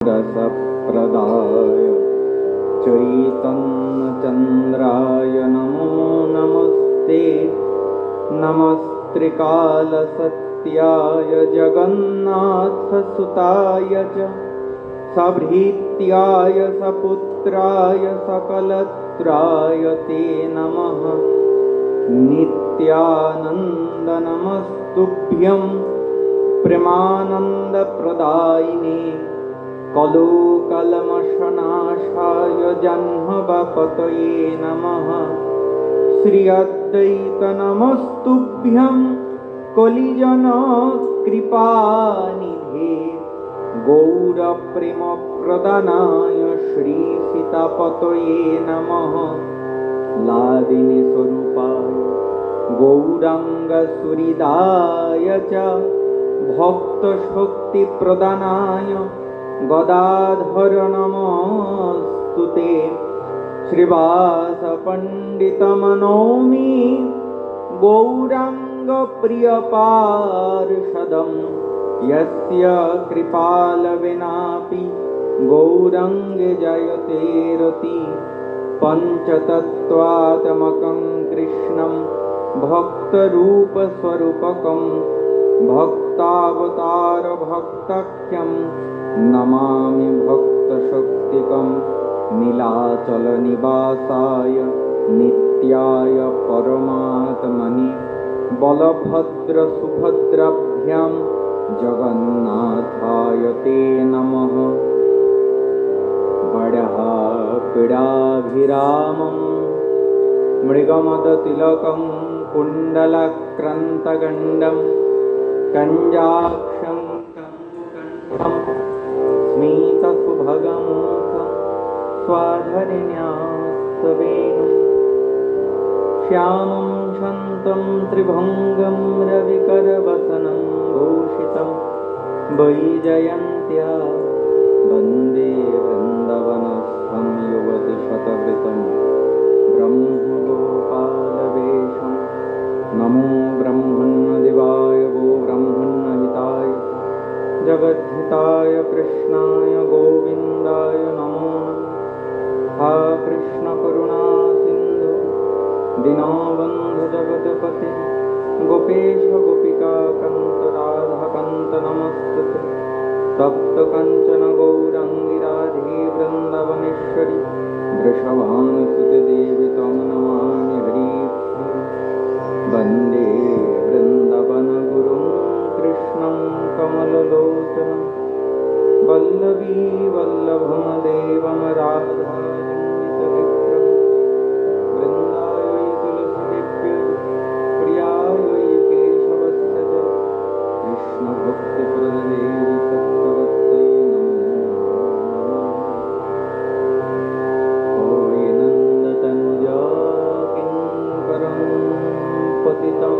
रसप्रदाय चैतन्यचन्द्राय नमो नमस्ते। नमस्त्रिकालसत्याय जगन्नाथसुताय च सभृत्याय सपुत्राय सकलत्राय ते नमः। नित्यानन्द नमस्तुभ्यं प्रेमानन्दप्रदायिने कलुकल्मषनाशाय जह्नवपतये नमः। श्री अद्वैत नमस्तुभ्यं कलिजनकृपानिधे गौरप्रेमप्रदानाय श्रीसीतापतये नमः। लादिनी स्वरूपाय गौराङ्गसुहृदाय च भक्तशक्तिप्रदानाय गदाधर नमस्तुते। श्रीवासपण्डितमनौमि गौराङ्गप्रियपार्षदं यस्य कृपालविनापि गौराङ्गे जयते रति। पञ्चतत्त्वात्मकं कृष्णं भक्तरूपस्वरूपकं भक्तावतारभक्ताख्यं नमामि भक्तशक्तिकं। नीलाचलनिवासाय नित्याय परमात्मने बलभद्रसुभद्राभ्यां जगन्नाथाय ते नमः। बडःपीडाभिरामं मृगमदतिलकं कुण्डलक्रान्तगण्डं कञ्जाक्षं कन्दुकण्ठं स्मितसुभगमुखं स्वाधरिण्यास्तवेणुं श्यामं शान्तं त्रिभङ्गं रविकरवसनं भूषितं वैजयन्त्या वन्दे वृन्दवनस्थं युवतिशतवृतं ब्रह्मगोपालवेशं। नमो ब्रह्मण्यदेवाय गो ब्रह्मण्यहिताय जगद्धिताय कृष्णाय गोविन्दाय नमो नमः। हा कृष्णकरुणा सिन्धु दीनबन्धु जगत्पते गोपेश गोपिकाकान्त राधाकान्त नमस्तुते। तप्तकाञ्चन गौराङ्गी राधे वृन्दावनेश्वरी वृषभानुसुते देवी त्वं नमामि हरिप्रिये। वन्दे वृन्दावनगुरुं कृष्णं कमललोचनं वल्लवी वल्लभं देवं राधारञ्जितविक्रमं। वृन्दायै तुलसीदेव्यै प्रियायै केशवस्य च कृष्णभक्तिप्रददेवी सत्यवत्यै नमो नमः। हे नन्दतनुजा किङ्करं पतितं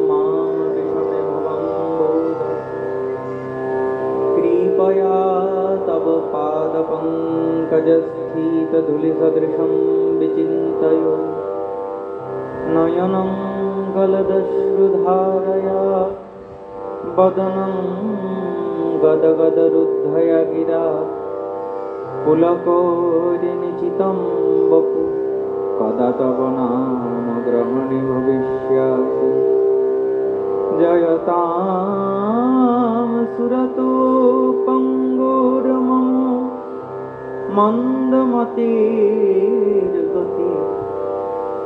मां विषमे भवं बोध। कृपया तव पादपङ्कजस्थितधूलिसदृशं विचिन्तय नयनं गलदश्रुधारया वदनं गदगदरुद्धया गिरा पुलकोरिनिचितं वपु कदा तव नाम ग्रहणे भविष्यति। जयतां सुरतो पङ्गुर्मम मन्दमतिर्गति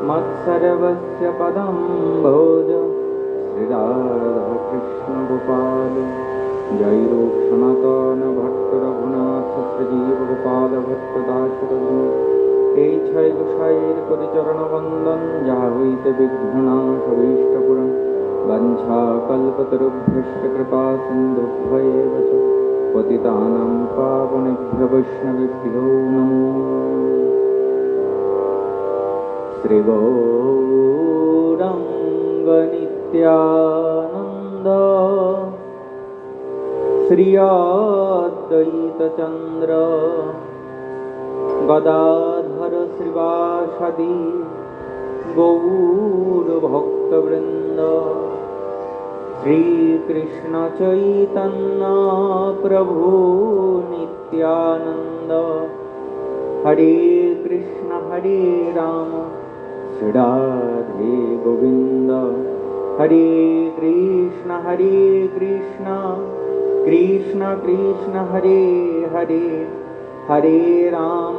मत्सर्वस्य पदं भोज। श्रीराधाकृष्णगोपाल जय रूपसनातन भट्ट रघुनाथ श्रीजीव गोपाल भट्ट दास रघु। এই ছয় গোসাইয়ের করি চরণবন্দন, যাহা হইতে বিঘ্ননাশভীষ্টপুরং। বাঞ্ছাকল্পতরুভ্যশ্চ কৃপা সিন্ধুভ্যেব চ পতিতানাং পাবনেভ্যো বৈষ্ণবেভ্যো নমো। শ্রী গৌরাঙ্গ নিত্যানন্দ শ্রী অদ্বৈত চন্দ্র गदाधर श्रीवासादि गौर भक्तवृंद श्रीकृष्ण चैतन्य प्रभु नित्यानंद हरे राम श्री राधे गोविंद हरे कृष्ण कृष्ण कृष्ण हरे हरे हरे राम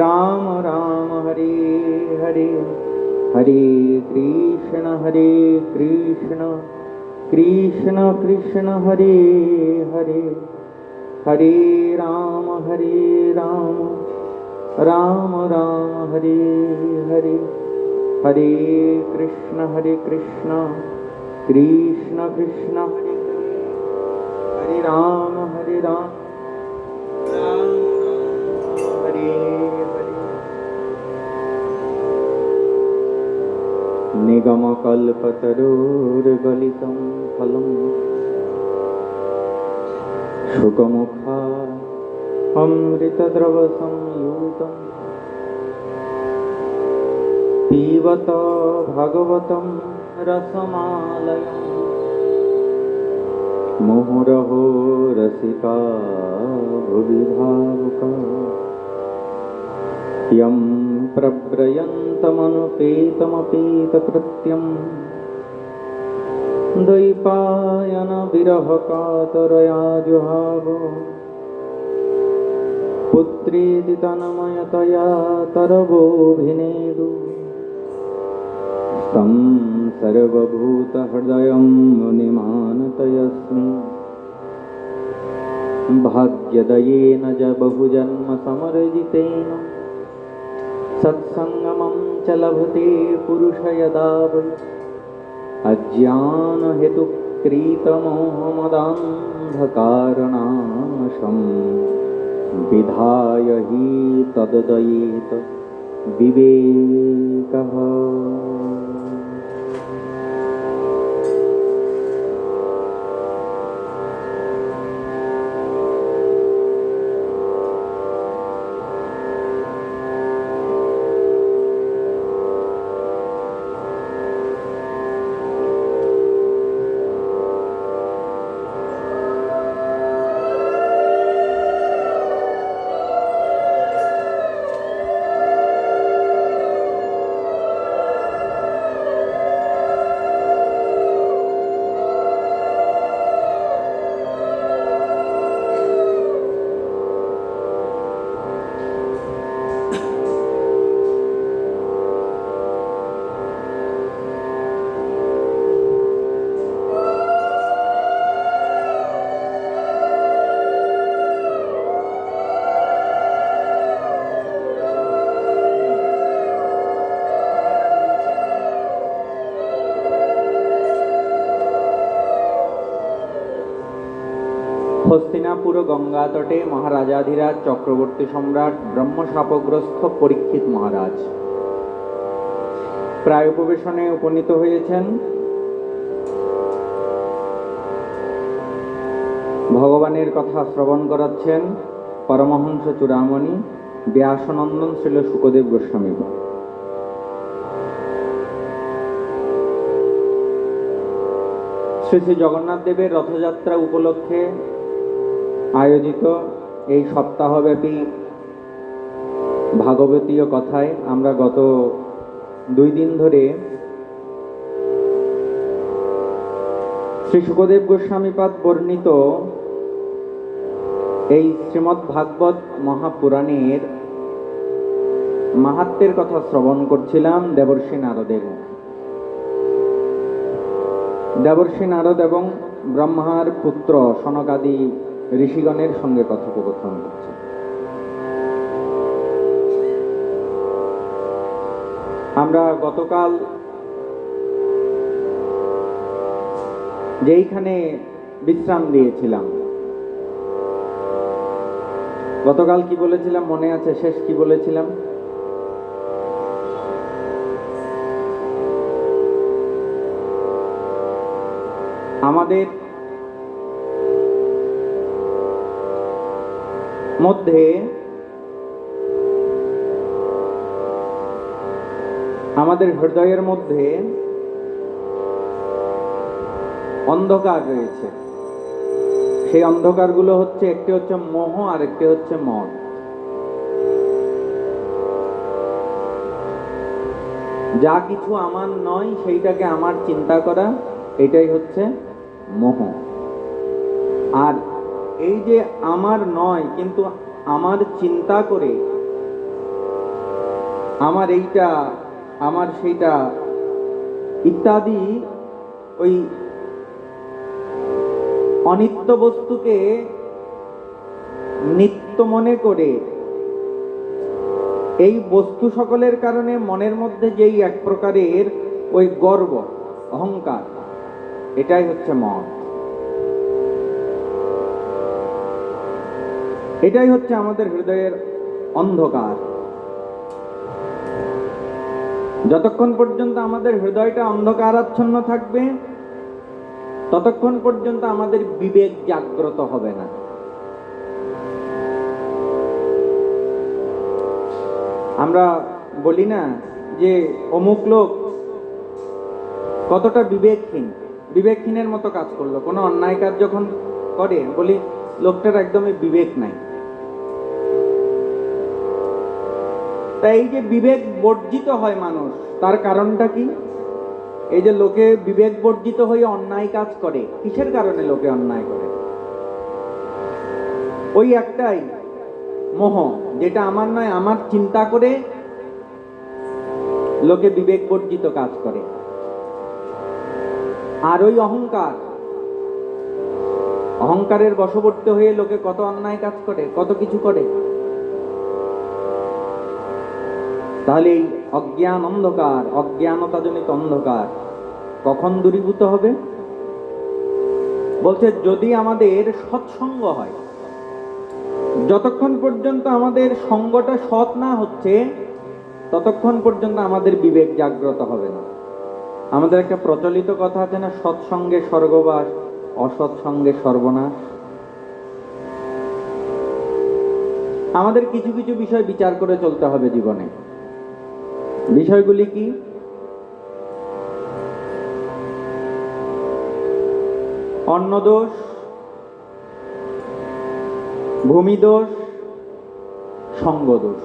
राम राम हरे हरे हरे कृष्ण कृष्ण कृष्ण हरे हरे हरे राम राम राम हरे हरे हरे कृष्ण कृष्ण कृष्ण हरे हरे राम राम राम हरे हरे निगमकल्पतरोर्गलितं फलं शुकमुखा अमृतद्रवसंयुतं पीबत भागवतं रसमालयं मुहुरहो रसिका भुवि भावुका यं प्रव्रयन्तमनुपेतमपेतकृत्यं द्वैपायन विरहकातरया जुहाव पुत्रेति तन्मयतया तरवोऽभिनेदु तं सर्वभूतहृदयं मुनिमानतयस्मि भाग्यदयेन च बहुजन्मसमर्जितेन सत्संगमं च लभते पुरुष यदा वै अज्ञानहेतुक्रीतमोहमदान्धकारणाशं विधाय हि तददयेत विवेकः। হস্তিনাপুর গঙ্গা তটে মহারাজাধিরাজ চক্রবর্তী সম্রাট ব্রহ্মশাপগ্রস্ত পরীক্ষিত মহারাজ প্রায় উপবেশনে উপনীত হয়েছেন। ভগবানের কথা শ্রবণ করাচ্ছেন পরমহংস চূড়ামণি ব্যাসনন্দন শ্রীল শুকদেব গোস্বামী। শ্রী শ্রী জগন্নাথ দেবের রথযাত্রা উপলক্ষে আয়োজিত এই সপ্তাহব্যাপী ভাগবতীয় কথায় আমরা গত 2 দিন ধরে শ্রী শুকদেব গোস্বামীপাদ বর্ণিত এই শ্রীমদ্ ভাগবত মহাপুরাণের মাহাত্ম্যের কথা শ্রবণ করছিলাম দেবর্ষি নারদের মুখে। দেবর্ষি নারদ এবং ব্রহ্মার পুত্র সনকাদি ঋষিগণের সঙ্গে কথোপকথন করছে। আমরা গতকাল যেইখানে বিশ্রাম দিয়েছিলাম, গতকাল কি বলেছিলাম মনে আছে? শেষ কি বলেছিলাম? আমাদের মধ্যে আমাদের হৃদয়ের মধ্যে অন্ধকার রয়েছে। সেই অন্ধকারগুলো হচ্ছে, একটি হচ্ছে মোহ আর একটি হচ্ছে মদ। যা কিছু আমার নয় সেইটাকে আমার চিন্তা করা, এটাই হচ্ছে মোহ। আর এই যে আমার নয় কিন্তু আমার চিন্তা করে আমার এইটা, আমার সেইটা ইত্যাদি, ওই অনিত্য বস্তুকে নিত্য মনে করে এই বস্তু সকলের কারণে মনের মধ্যে যেই এক প্রকারের ওই গর্ব, অহংকার, এটাই হচ্ছে মন। এটাই হচ্ছে আমাদের হৃদয়ের অন্ধকার। যতক্ষণ পর্যন্ত আমাদের হৃদয়টা অন্ধকারাচ্ছন্ন থাকবে, ততক্ষণ পর্যন্ত আমাদের বিবেক জাগ্রত হবে না। আমরা বলি না যে অমুক লোক কতটা বিবেকহীন, বিবেকহীনের মতো কাজ করলো। কোনো অন্যায় কাজ যখন করে বলি লোকটার একদমই বিবেক নাই। তাই এই যে বিবেক বর্জিত হয় মানুষ, তার কারণটা কি? এই যে লোকে বিবেক বর্জিত হয়ে অন্যায় কাজ করে, কিসের কারণে লোকে অন্যায় করে? ওই একটাই মোহ, যেটা আমার নয় আমার চিন্তা করে লোকে বিবেক বর্জিত কাজ করে। আর ওই অহংকার, অহংকারের বশবর্তী হয়ে লোকে কত অন্যায় কাজ করে, কত কিছু করে। তাহলে এই অজ্ঞান অন্ধকার, অজ্ঞানতাজনিত অন্ধকার কখন দূরীভূত হবে? বলছে যদি আমাদের সৎসঙ্গ হয়। যতক্ষণ পর্যন্ত আমাদের সঙ্গটা সৎ না হচ্ছে, ততক্ষণ পর্যন্ত আমাদের বিবেক জাগ্রত হবে না। আমাদের একটা প্রচলিত কথা আছে না, সৎসঙ্গে স্বর্গবাস, অসৎসঙ্গে সর্বনাশ। আমাদের কিছু কিছু বিষয় বিচার করে চলতে হবে জীবনে। বিষয়গুলি কি? অন্নদোষ, ভূমিদোষ, সঙ্গদোষ।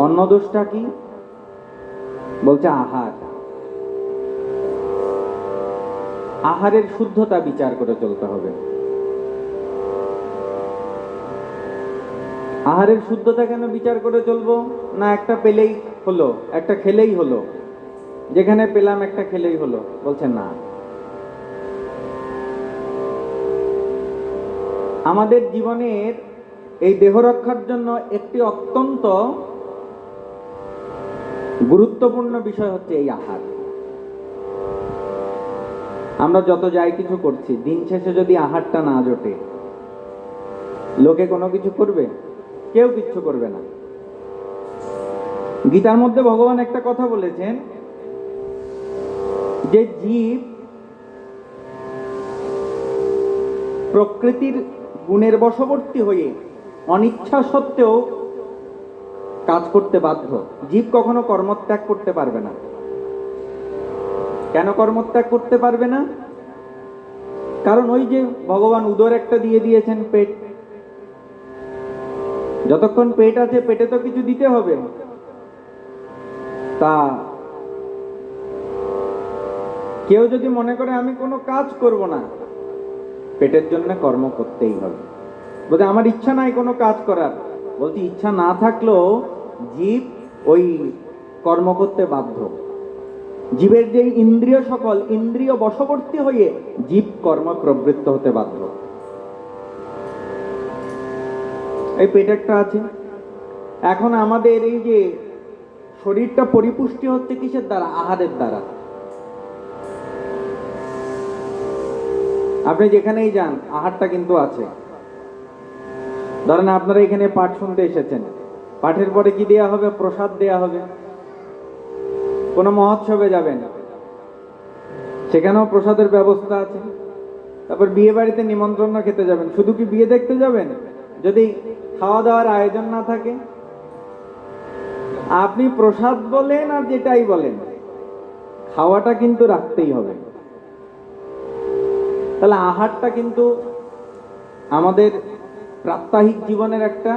অন্নদোষটা কি? বলছে আহার। আহারের শুদ্ধতা বিচার করে চলতে হবে। আহারের শুদ্ধতা কেন বিচার করে চলবো? না একটা পেলেই হলো, একটা খেলেই হলো, যেখানে পেলাম একটা খেলেই হলো। বলছে না, আমাদের জীবনের এই দেহ রক্ষার জন্য একটি অত্যন্ত গুরুত্বপূর্ণ বিষয় হচ্ছে এই আহার। আমরা যত যাই কিছু করছি, দিন শেষে যদি আহারটা না জোটে, লোকে কোনো কিছু করবে? কেউ কিচ্ছু করবে না। গীতার মধ্যে ভগবান একটা কথা বলেছেন যে জীব প্রকৃতির গুণের বশবর্তী হয়ে অনিচ্ছা সত্ত্বেও কাজ করতে বাধ্য। জীব কখনো কর্মত্যাগ করতে পারবে না। কেন কর্মত্যাগ করতে পারবে না? কারণ ওই যে ভগবান উদর একটা দিয়ে দিয়েছেন, পেট। যতক্ষণ পেট আছে, পেটে তো কিছু দিতে হবে। তা কেউ যদি মনে করে আমি কোনো কাজ করব না, পেটের জন্য কর্ম করতেই হবে। বলতে আমার ইচ্ছা নাই কোনো কাজ করার। বলছি ইচ্ছা না থাকলেও জীব ওই কর্ম করতে বাধ্য। জীবের যে ইন্দ্রিয় সকল, ইন্দ্রিয় বশবর্তী হয়ে জীব কর্ম প্রবৃত্ত হতে বাধ্য। এই পেটেরটা আছে। এখন আমাদের এই যে শরীরটা পরিপুষ্টি হচ্ছে কিসের দ্বারা? আহারের দ্বারা। আপনি যেখানেই যান আহারটা কিন্তু আছে। ধরেন আপনারা এখানে পাঠ শুনতে এসেছেন, পাঠের পরে কি দেয়া হবে? প্রসাদ দেয়া হবে। কোনো মহোৎসবে যাবেন, সেখানেও প্রসাদের ব্যবস্থা আছে। তারপর বিয়ে বাড়িতে নিমন্ত্রণ খেতে যাবেন, শুধু কি বিয়ে দেখতে যাবেন? যদি খাওয়া দাওয়ার আয়োজন না থাকে, আপনি প্রসাদ বলেন আর যেটাই বলেন, খাওয়াটা কিন্তু রাখতেই হবে। তাহলে আহারটা কিন্তু আমাদের প্রাত্যহিক জীবনের একটা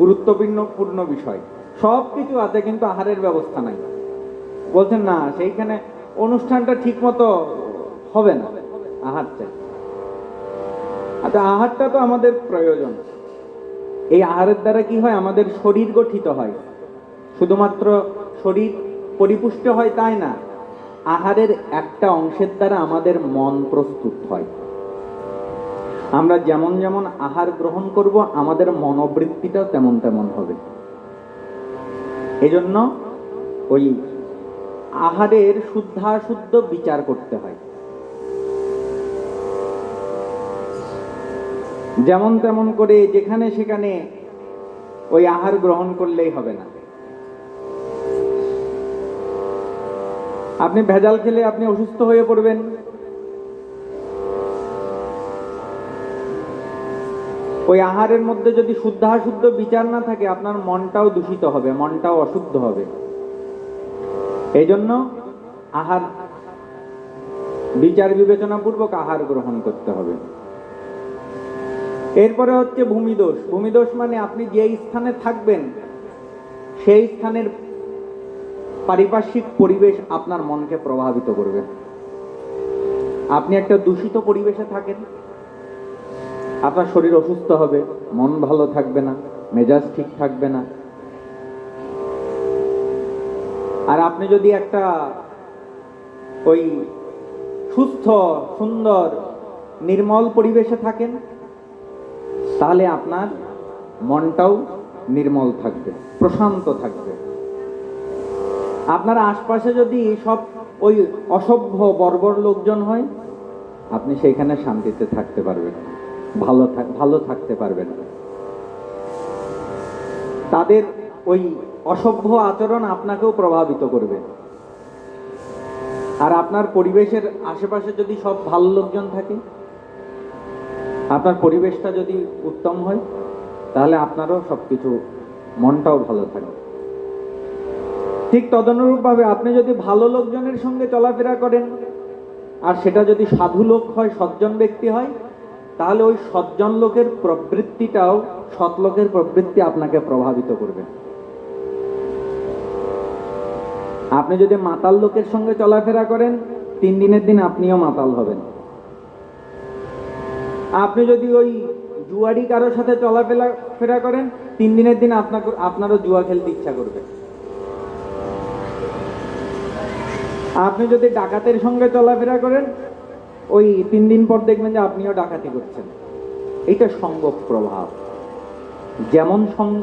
গুরুত্বপূর্ণ বিষয়। সব কিছু আছে কিন্তু আহারের ব্যবস্থা নাই। বলছেন না সেইখানে অনুষ্ঠানটা ঠিক মতো হবে না, আহার চাই। আচ্ছা, আহারটা তো আমাদের প্রয়োজন। এই আহারের দ্বারা কি হয়? আমাদের শরীর গঠিত হয়। শুধুমাত্র শরীর পরিপুষ্ট হয় তাই না, আহারের একটা অংশের দ্বারা আমাদের মন প্রস্তুত হয়। আমরা যেমন যেমন আহার গ্রহণ করব, আমাদের মনোবৃত্তিটাও তেমন তেমন হবে। এজন্য ওই আহারের শুদ্ধাশুদ্ধ বিচার করতে হয়। যেমন তেমন করে যেখানে সেখানে ওই আহার গ্রহণ করলেই হবে না। আপনি ভেজাল খেলে আপনি অসুস্থ হয়ে পড়বেন। ওই আহারের মধ্যে যদি শুদ্ধাশুদ্ধ বিচার না থাকে, আপনার মনটাও দূষিত হবে, মনটাও অশুদ্ধ হবে। এই জন্য আহার বিচার বিবেচনা পূর্বক আহার গ্রহণ করতে হবে। এরপরে হচ্ছে ভূমিদোষ। ভূমিদোষ মানে আপনি যেই স্থানে থাকবেন সেই স্থানের পারিপার্শ্বিক পরিবেশ আপনার মনকে প্রভাবিত করবে। আপনি একটা দূষিত পরিবেশে থাকেন, আপনার শরীর অসুস্থ হবে, মন ভালো থাকবে না, মেজাজ ঠিক থাকবে না। আর আপনি যদি একটা ওই সুস্থ সুন্দর নির্মল পরিবেশে থাকেন, তাহলে আপনার মনটাও নির্মল থাকবে, প্রশান্ত থাকবে। আপনার আশপাশে যদি সব ওই অসভ্য বর্বর লোকজন হয়, আপনি সেইখানে শান্তিতে থাকতে পারবেন না, ভালো থাকতে পারবেন না। তাদের ওই অসভ্য আচরণ আপনাকেও প্রভাবিত করবে। আর আপনার পরিবেশের আশেপাশে যদি সব ভালো লোকজন থাকে, আপনার পরিবেশটা যদি উত্তম হয়, তাহলে আপনারও সবকিছু, মনটাও ভালো থাকবে। ঠিক তদনুরূপভাবে আপনি যদি ভালো লোকজনের সঙ্গে চলাফেরা করেন, আর সেটা যদি সাধু লোক হয়, সজ্জন ব্যক্তি হয়, তাহলে ওই সজ্জন লোকের প্রবৃত্তিটাও সৎ লোকের প্রবৃত্তি আপনাকে প্রভাবিত করবে। আপনি যদি মাতাল লোকের সঙ্গে চলাফেরা করেন, 3 দিনের দিন আপনিও মাতাল হবেন। আপনি যদি ওই জুয়ারি কারোর সাথে চলাফেরা করেন, 3 দিনের দিন আপনারও জুয়া খেলতে ইচ্ছা করবে। আপনি যদি ডাকাতের সঙ্গে চলাফেরা করেন, ওই 3 দিন পর দেখবেন যে আপনিও ডাকাতি করছেন। এইটা সঙ্গ প্রভাব, যেমন সঙ্গ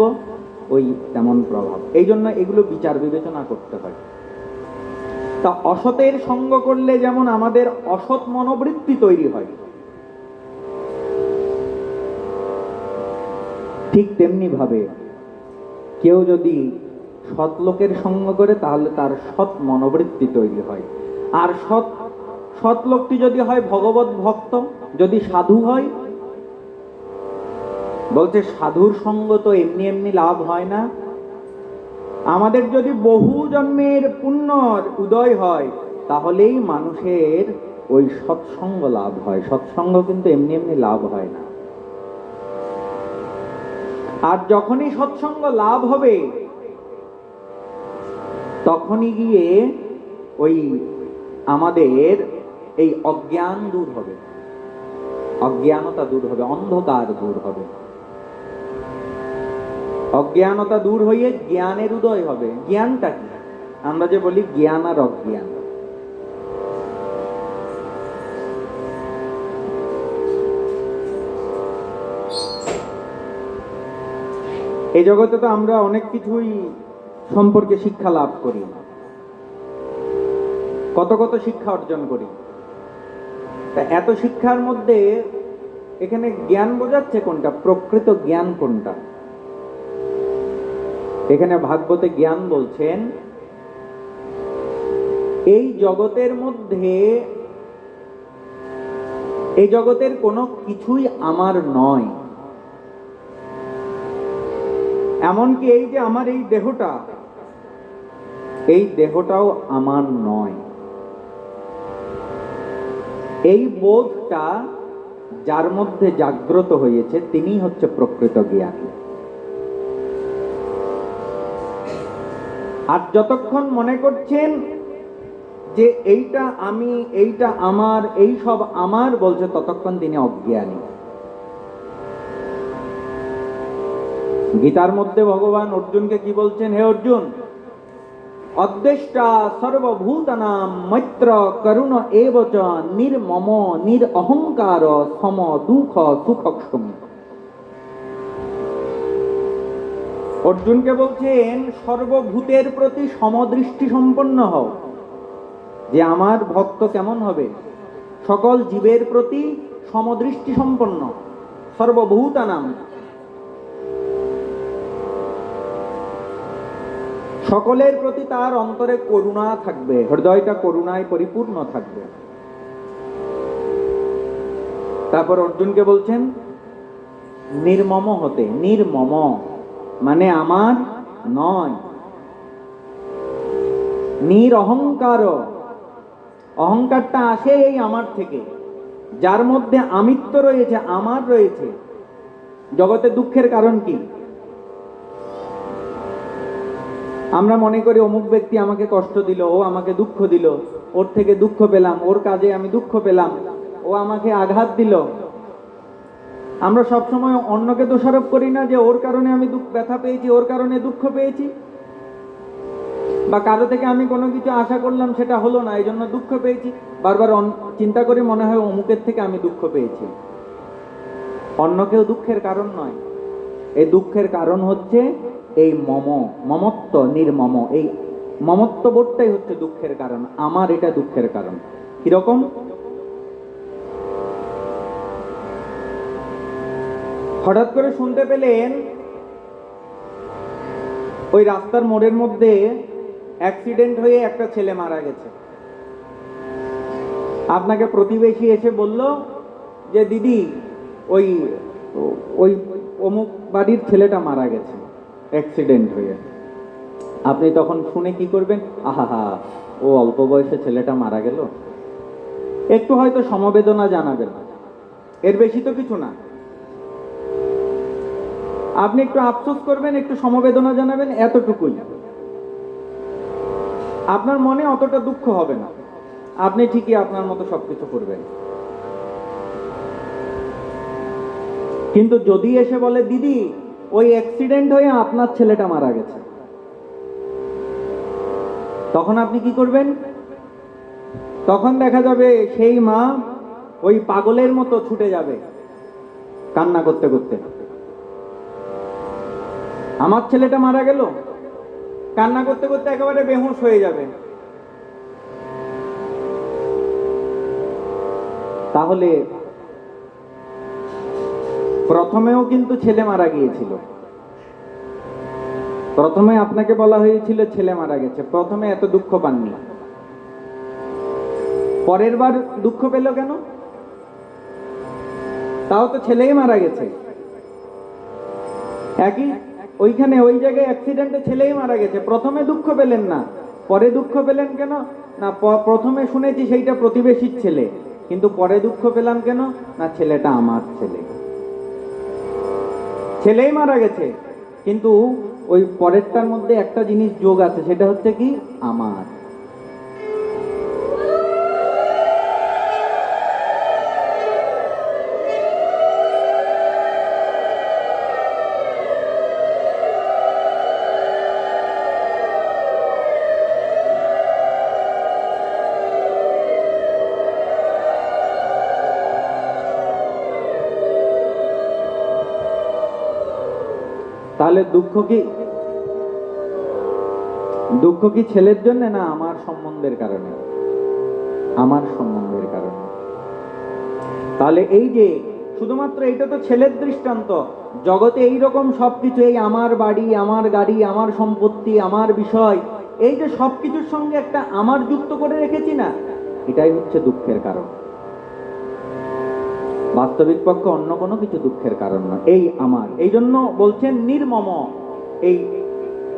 ওই তেমন প্রভাব। এই জন্য এগুলো বিচার বিবেচনা করতে হয়। তা অসতের সঙ্গ করলে যেমন আমাদের অসৎ মনোবৃত্তি তৈরি হয়, ঠিক তেমনি ভাবে কেউ যদি সৎ লোকের সঙ্গ করে, তাহলে তার সৎ মনোবৃত্তি তৈরি হয়। আর সৎ লোকটি যদি হয় ভগবত ভক্ত, যদি সাধু হয়, বলছে সাধুর সঙ্গ তো এমনি এমনি লাভ হয় না। আমাদের যদি বহু জন্মের পুণ্যর উদয় হয়, তাহলেই মানুষের ওই সৎসঙ্গ লাভ হয়। সৎসঙ্গ কিন্তু এমনি এমনি লাভ হয় না। আর যখনই সৎসঙ্গ লাভ হবে, তখনই গিয়ে ওই আমাদের এই অজ্ঞান দূর হবে, অজ্ঞানতা দূর হবে, অন্ধকার দূর হবে। অজ্ঞানতা দূর হয়ে জ্ঞানের উদয় হবে। জ্ঞানটা কি? আমরা যে বলি জ্ঞান আর অজ্ঞান, এই জগতে তো আমরা অনেক কিছুই সম্পর্কে শিক্ষা লাভ করি, কত কত শিক্ষা অর্জন করি। তা এত শিক্ষার মধ্যে এখানে জ্ঞান বোঝাচ্ছে কোনটা? প্রকৃত জ্ঞান কোনটা? এখানে ভাগবতে জ্ঞান বলছেন, এই জগতের মধ্যে, এই জগতের কোনো কিছুই আমার নয়। এমনকি এই যে আমার এই দেহটা, এই দেহটাও আমার নয়। এই বোধটা যার মধ্যে জাগ্রত হয়েছে তিনিই হচ্ছে প্রকৃত জ্ঞানী। আর যতক্ষণ মনে করছেন যে এইটা আমি, এইটা আমার, এই সব আমার বলছে, ততক্ষণ তিনি অজ্ঞানী। গীতার মধ্যে ভগবান অর্জুনকে কি বলছেন? হে অর্জুন, অদ্বেষ্টা সর্বভূতানাং মৈত্র করুণ এবচ নির্মম নিরঅহংকার সম দুঃখ সুখক্ষম। অর্জুনকে বলছেন সর্বভূতের প্রতি সমদৃষ্টি সম্পন্ন হও। যে আমার ভক্ত কেমন হবে? সকল জীবের প্রতি সমদৃষ্টি সম্পন্ন। সর্বভূতানাং, সকলের প্রতি তার অন্তরে করুণা থাকবে, হৃদয়টা করুণায় পরিপূর্ণ থাকবে। তারপর অর্জুনকে বলছেন নির্মম হতে। নির্মম মানে আমার নয়। নিরঅহংকার, অহংকারটা আসে এই আমার থেকে। যার মধ্যে আমিত্ব রয়েছে, আমার রয়েছে। জগতে দুঃখের কারণ কি? আমরা মনে করি অমুক ব্যক্তি আমাকে কষ্ট দিল, ও আমাকে দুঃখ দিল, ওর থেকে দুঃখ পেলাম, ওর কাজে আমি দুঃখ পেলাম, ও আমাকে আঘাত দিল। আমরা সবসময় অন্যকে দোষারোপ করি না যে ওর কারণে আমি ব্যথা পেয়েছি, ওর কারণে দুঃখ পেয়েছি। বা কারো থেকে আমি কোনো কিছু আশা করলাম, সেটা হলো না, এই জন্য দুঃখ পেয়েছি। বারবার চিন্তা করি, মনে হয় অমুকের থেকে আমি দুঃখ পেয়েছি। অন্য কেউ দুঃখের কারণ নয়। এই দুঃখের কারণ হচ্ছে এই মমত্ব, নির্মম। এই মমত্ব বোধটাই হচ্ছে দুঃখের কারণ। আমার, এটা দুঃখের কারণ। কিরকম? হঠাৎ করে শুনতে পেলেন ওই রাস্তার মোড়ের মধ্যে অ্যাক্সিডেন্ট হয়ে একটা ছেলে মারা গেছে। আপনাকে প্রতিবেশী এসে বলল যে দিদি, ওই ওই অমুক বাড়ির ছেলেটা মারা গেছে অ্যাক্সিডেন্ট হয়ে। আপনি তখন শুনে কি করবেন? আহা, ও অল্প বয়সে ছেলেটা মারা গেল। একটু হয়তো সমবেদনা জানাবেন, এর বেশি তো কিছু না। আপনি একটু আফসোস করবেন, একটু সমবেদনা জানাবেন, এতটুকুই। আপনার মনে অতটা দুঃখ হবে না। আপনি ঠিকই আপনার মতো সবকিছু করবেন। কিন্তু যদি এসে বলে দিদি, ওই অ্যাক্সিডেন্ট হয়ে আপনার ছেলেটা মারা গেছে, তখন আপনি কি করবেন? তখন দেখা যাবে সেই মা ওই পাগলের মতো ছুটে যাবে কান্না করতে করতে। আমার ছেলেটা মারা গেল, কান্না করতে করতে একেবারে বেহুঁশ হয়ে যাবে। তাহলে প্রথমেও কিন্তু ছেলে মারা গিয়েছিল। প্রথমে আপনাকে বলা হয়েছিল ছেলে মারা গেছে, প্রথমে এত দুঃখ পাননি। পরের বার দুঃখ পেল কেন? তাও তো ছেলেই মারা গেছে। একই ওইখানে ওই জায়গায় অ্যাক্সিডেন্টে ছেলেই মারা গেছে, প্রথমে দুঃখ পেলেন না, পরে দুঃখ পেলেন কেন? না, প্রথমে শুনেছি সেইটা প্রতিবেশীর ছেলে, কিন্তু পরে দুঃখ পেলাম কেন? না, ছেলেটা আমার ছেলে। ছেলেই মারা গেছে, কিন্তু ওই পরেরটার মধ্যে একটা জিনিস যোগ আছে, সেটা হচ্ছে কি? আমার। তাহলে দুঃখ কি ছেলের জন্য? না, আমার সম্বন্ধের কারণে। আমার সম্বন্ধের কারণে। তাহলে এই যে শুধুমাত্র এটা তো ছেলের দৃষ্টান্ত, জগতে এইরকম সবকিছু, এই আমার বাড়ি, আমার গাড়ি, আমার সম্পত্তি, আমার বিষয়, এই যে সবকিছুর সঙ্গে একটা আমার যুক্ত করে রেখেছি না, এটাই হচ্ছে দুঃখের কারণ। বাস্তবিক পক্ষে অন্য কোনো কিছু দুঃখের কারণ না, এই আমার। এই জন্য বলছেন নির্মম, এই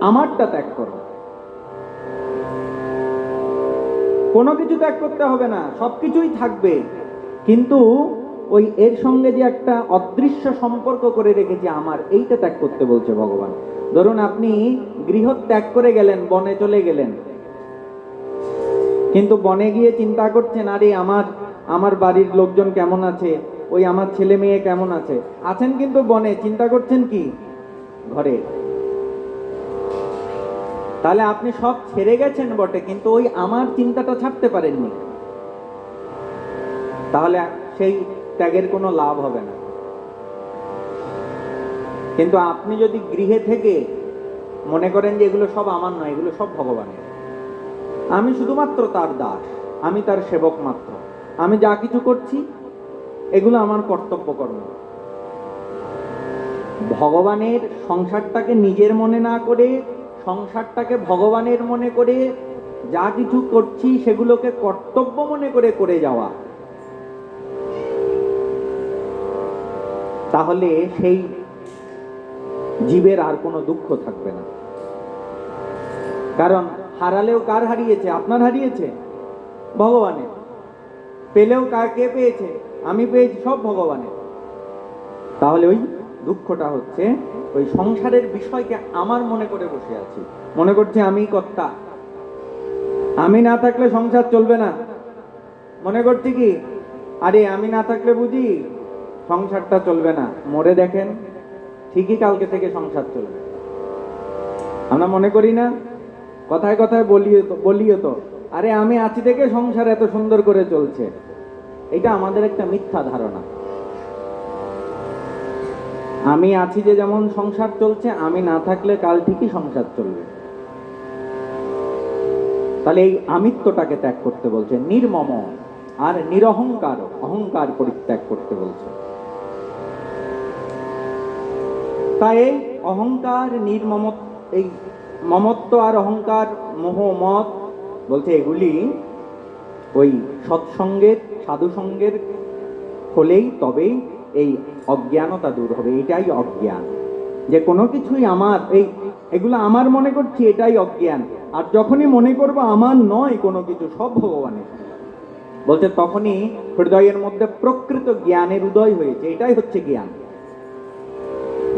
আমারটা ত্যাগ করো। কোনো কিছু ত্যাগ করতে হবে না, সবকিছুই থাকবে। কিন্তু ওই এর সঙ্গে যে একটা অদৃশ্য সম্পর্ক করে রেখেছে আমার, এইটা ত্যাগ করতে বলছে ভগবান। ধরুন আপনি গৃহ ত্যাগ করে গেলেন, বনে চলে গেলেন, কিন্তু বনে গিয়ে চিন্তা করছেন, আরে আমার আমার বাড়ির লোকজন কেমন আছে, ওই আমার ছেলে মেয়ে কেমন আছে, আছেন কিন্তু বনে, চিন্তা করছেন কি ঘরে। তাহলে আপনি সব ছেড়ে গেছেন বটে, কিন্তু ওই আমার চিন্তাটা ছাড়তে পারেননি, তাহলে সেই ত্যাগের কোনো লাভ হবে না। কিন্তু আপনি যদি গৃহে থেকে মনে করেন যে এগুলো সব আমার নয়, এগুলো সব ভগবানের, আমি শুধুমাত্র তার দাস, আমি তার সেবক মাত্র, আমি যা কিছু করছি এগুলো আমার কর্তব্য কর্ম, ভগবানের সংসারটাকে নিজের মনে না করে, সংসারটাকে ভগবানের মনে করে যা কিছু করছি সেগুলোকে কর্তব্য মনে করে করে যাওয়া, তাহলে সেই জীবের আর কোনো দুঃখ থাকবে না। কারণ হারালেও কার হারিয়েছে? আপনার হারিয়েছে, ভগবানের। পেলেও কে পেয়েছে? আমি পেয়েছি, সব ভগবানের। তাহলে ওই দুঃখটা হচ্ছে ওই সংসারের বিষয়কে আমার মনে করে বসে আছি, মনে করছি আমি কর্তা, আমি না থাকলে সংসার চলবে না। মনে করছি কি, আরে আমি না থাকলে বুঝি সংসারটা চলবে না, মরে দেখেন ঠিকই কালকে থেকে সংসার চলবে। আমরা মনে করি না? কথায় কথায় বলিও তো, আরে আমি আছি দেখে সংসার এত সুন্দর করে চলছে। এটা আমাদের একটা মিথ্যা ধারণা। আমি আছি যে যেমন সংসার চলছে, আমি না থাকলে কাল ঠিকই সংসার চলবে। তাহলে এই আমিত্বটাকে ত্যাগ করতে বলছে, নির্মম আর নিরহংকার, অহংকার পরিত্যাগ করতে বলছে। তাই এই অহংকার, নির্মম, এই মমত্ব আর অহংকার, মোহ মত বলছে, এগুলি ওই সৎসঙ্গের, সাধু সঙ্গের হলেই তবেই এই অজ্ঞানতা দূর হবে। এটাই অজ্ঞান, যে কোনো কিছুই আমার, এগুলো আমার মনে করছি, এটাই অজ্ঞান। আর যখনই মনে করবো আমার নয় কোনো কিছু, সব ভগবানের, বলছে তখনই হৃদয়ের মধ্যে প্রকৃত জ্ঞানের উদয় হয়েছে। এটাই হচ্ছে জ্ঞান।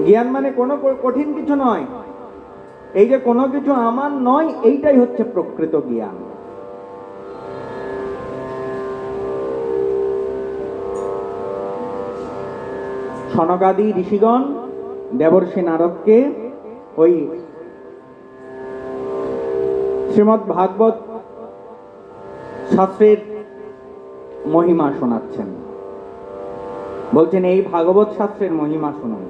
জ্ঞান মানে কোনো কঠিন কিছু নয়, এই যে কোনো কিছু আমার নয়, এইটাই হচ্ছে প্রকৃত জ্ঞান। সনকাদি ঋষিগণ দেবর্ষি নারদকে ওই শ্রীমদ্ ভাগবত শাস্ত্রের মহিমা শোনাচ্ছেন। বলছেন এই ভাগবত শাস্ত্রের মহিমা শুনুন।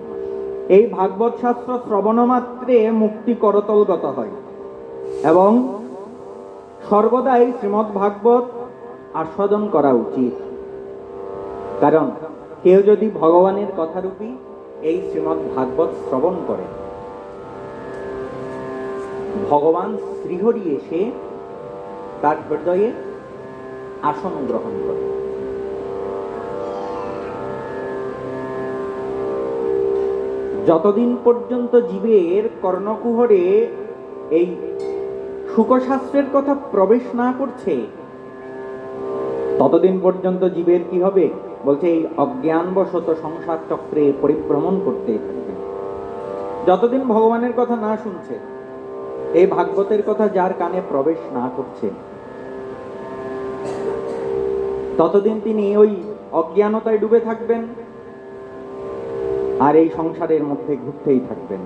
এই ভাগবত শাস্ত্র শ্রবণ মাত্রে মুক্তি করতলগত হয়, এবং সর্বদাই শ্রীমদ্ ভাগবত আস্বাদন করা উচিত। কারণ কেউ যদি ভগবানের কথারূপী এই শ্রীমদ্ ভাগবত শ্রবণ করে, ভগবান শ্রীহরি এসে তার হৃদয়ে আসন গ্রহণ করে। যতদিন পর্যন্ত জীবের কর্ণকুহরে এই শুকশাস্ত্রের কথা প্রবেশ না করছে, ততদিন পর্যন্ত জীবের কি হবে? বলছে এই অজ্ঞানবশত সংসার চক্রে পরিভ্রমণ করতেই থাকবে। যতদিন ভগবানের কথা না শুনছে, এই ভাগবতের কথা যার কানে প্রবেশ না করছে, ততদিন তিনি ওই অজ্ঞানতায় ডুবে থাকবেন আর এই সংসারের মধ্যে ঘুরতেই থাকবেন।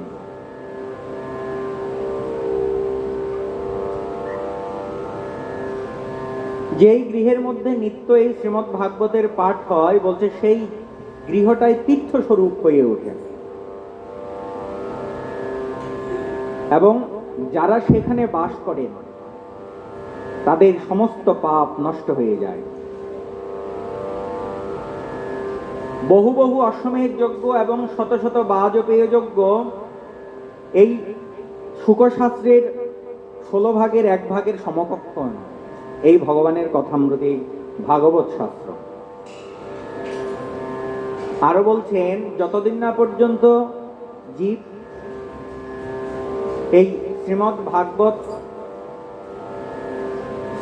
যেই গৃহের মধ্যে নিত্য এই শ্রীমদ্ ভাগবতের পাঠ হয়, বলছে সেই গৃহটাই তীর্থস্বরূপ হয়ে ওঠে, এবং যারা সেখানে বাস করেন তাদের সমস্ত পাপ নষ্ট হয়ে যায়। বহু বহু অশ্বমেধ যজ্ঞ এবং শত শত বাজপেয় যজ্ঞ এই শুকশাস্ত্রের 16 ভাগের 1 ভাগের সমকক্ষ এই ভগবানের কথামৃতি ভাগবত শাস্ত্র। আরো বলছেন, যতদিন না পর্যন্ত জীব এই শ্রীমদ্ ভাগবত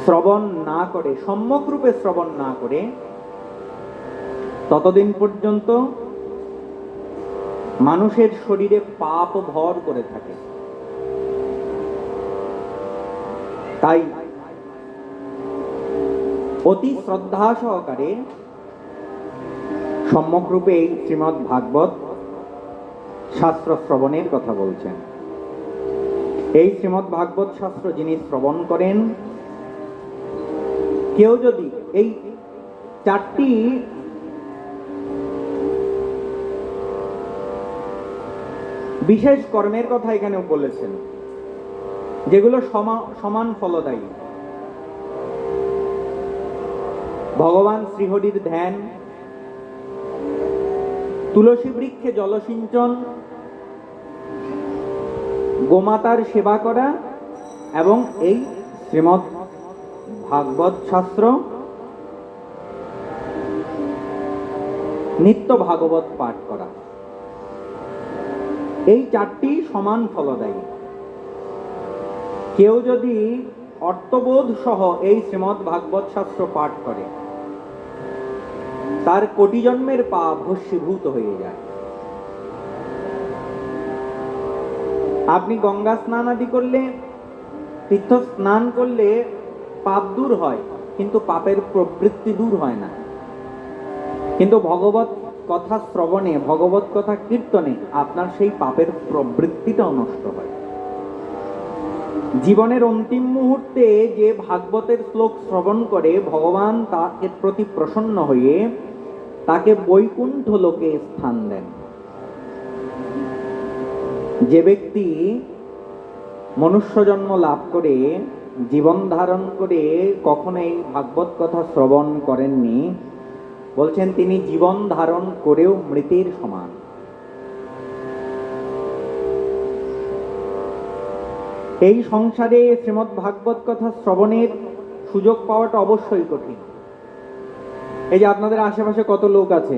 শ্রবণ না করে, সম্যক রূপে শ্রবণ না করে, ততদিন পর্যন্ত মানুষের শরীরে পাপ ভর করে থাকে। তাই অতি শ্রদ্ধা সহকারে সম্যকরূপে এই শ্রীমদ্ ভাগবত শাস্ত্র শ্রবণের কথা বলছেন। এই শ্রীমদ্ ভাগবত শাস্ত্র যিনি শ্রবণ করেন, কেউ যদি এই চারটি বিশেষ কর্মের কথা এখানে বলেছেন, যেগুলো সমান ফলদায়ী। ভগবান শ্রীহরির ধ্যান, তুলসী বৃক্ষে জলসিঞ্চন, গোমাতার সেবা করা এবং এই শ্রীমদ্ ভাগবত শাস্ত্র নিত্য ভাগবত পাঠ করা, এই চারটি সমান ফলদায়ী। কেউ যদি অর্থবোধ সহ এই শ্রীমদ্ ভাগবত শাস্ত্র পাঠ করে, তার কোটি জন্মের পাপ ভস্মীভূত হয়ে যায়। আপনি গঙ্গা স্নান আদি করলে, তীর্থ স্নান করলে পাপ দূর হয়, কিন্তু পাপের প্রবৃত্তি দূর হয় না। কিন্তু ভগবত কথা শ্রবণে, ভগবত কথা কীর্তনে আপনার সেই পাপের প্রবৃত্তিটাও নষ্ট হয়। জীবনের অন্তিম মুহূর্তে যে ভাগবতের শ্লোক শ্রবণ করে, ভগবান তার প্রতি প্রসন্ন হয়ে তাকে বৈকুণ্ঠ লোকে স্থান দেন। যে ব্যক্তি মনুষ্য জন্ম লাভ করে জীবন ধারণ করে কখনোই ভাগবত কথা শ্রবণ করেননি, বলছেন তিনি জীবন ধারণ করেও মৃতের সমান। এই সংসারে শ্রীমদ্ ভাগবত কথা শ্রবণের সুযোগ পাওয়াটা অবশ্যই কঠিন। এই যে আপনাদের আশেপাশে কত লোক আছে,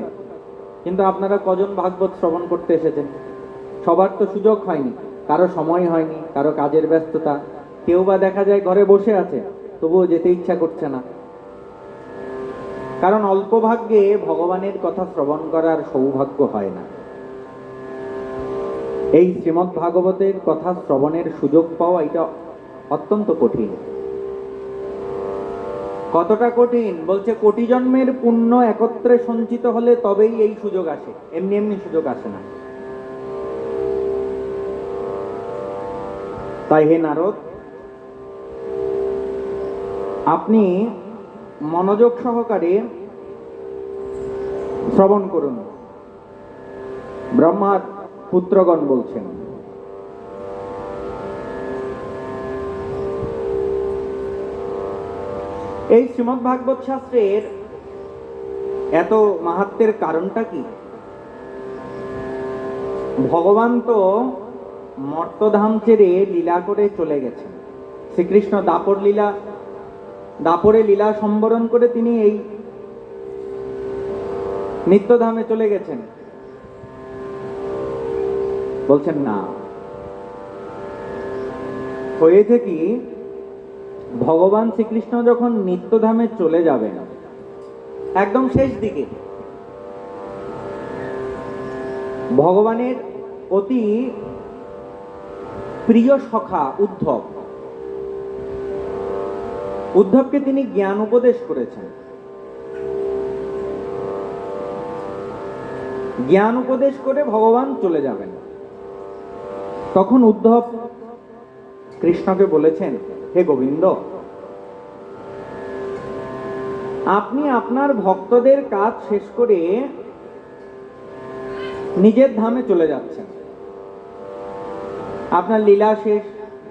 কিন্তু আপনারা কজন ভাগবত শ্রবণ করতে এসেছেন? সবার তো সুযোগ হয়নি, কারো সময় হয়নি, কারো কাজের ব্যস্ততা, কেউ বা দেখা যায় ঘরে বসে আছে, তবুও যেতে ইচ্ছা করছে না। কারণ অল্প ভাগ্যে ভগবানের কথা শ্রবণ করার সৌভাগ্য হয় না। এই শ্রীমদ্ ভাগবতের কথা শ্রবণের সুযোগ পাওয়া এটা অত্যন্ত কঠিন। কতটা কঠিন? বলছে কোটি জন্মের পুণ্য একত্রে সঞ্চিত হলে তবেই এই সুযোগ আসে, এমনি এমনি সুযোগ আসে না। তাই হে নারদ, আপনি মনোযোগ সহকারে শ্রবণ করুন। ব্রহ্মার পুত্রগণ বলছেন, এই শ্রীমদ্ ভাগবত শাস্ত্রের এত মাহাত্ম্যের কারণটা কি? ভগবান তো মর্তধাম ছেড়ে লীলা করে চলে গেছেন। শ্রীকৃষ্ণ দাপরে লীলা সম্বরণ করে তিনি এই নিত্যধামে চলে গেছেন। বলছেন না, হয়েছে কি, ভগবান শ্রীকৃষ্ণ যখন নিত্যধামে চলে যাবেন, একদম শেষ দিকে ভগবানের অতি প্রিয় সখা উদ্ধবকে তিনি জ্ঞান উপদেশ করেছেন। জ্ঞান উপদেশ করে ভগবান চলে যাবেন। তখন উদ্ধব কৃষ্ণকে বলেছেন, হে গোবিন্দ, আপনি আপনার ভক্তদের কাজ শেষ করে নিজের ধামে চলে যাচ্ছেন। আপনার লীলা শেষ,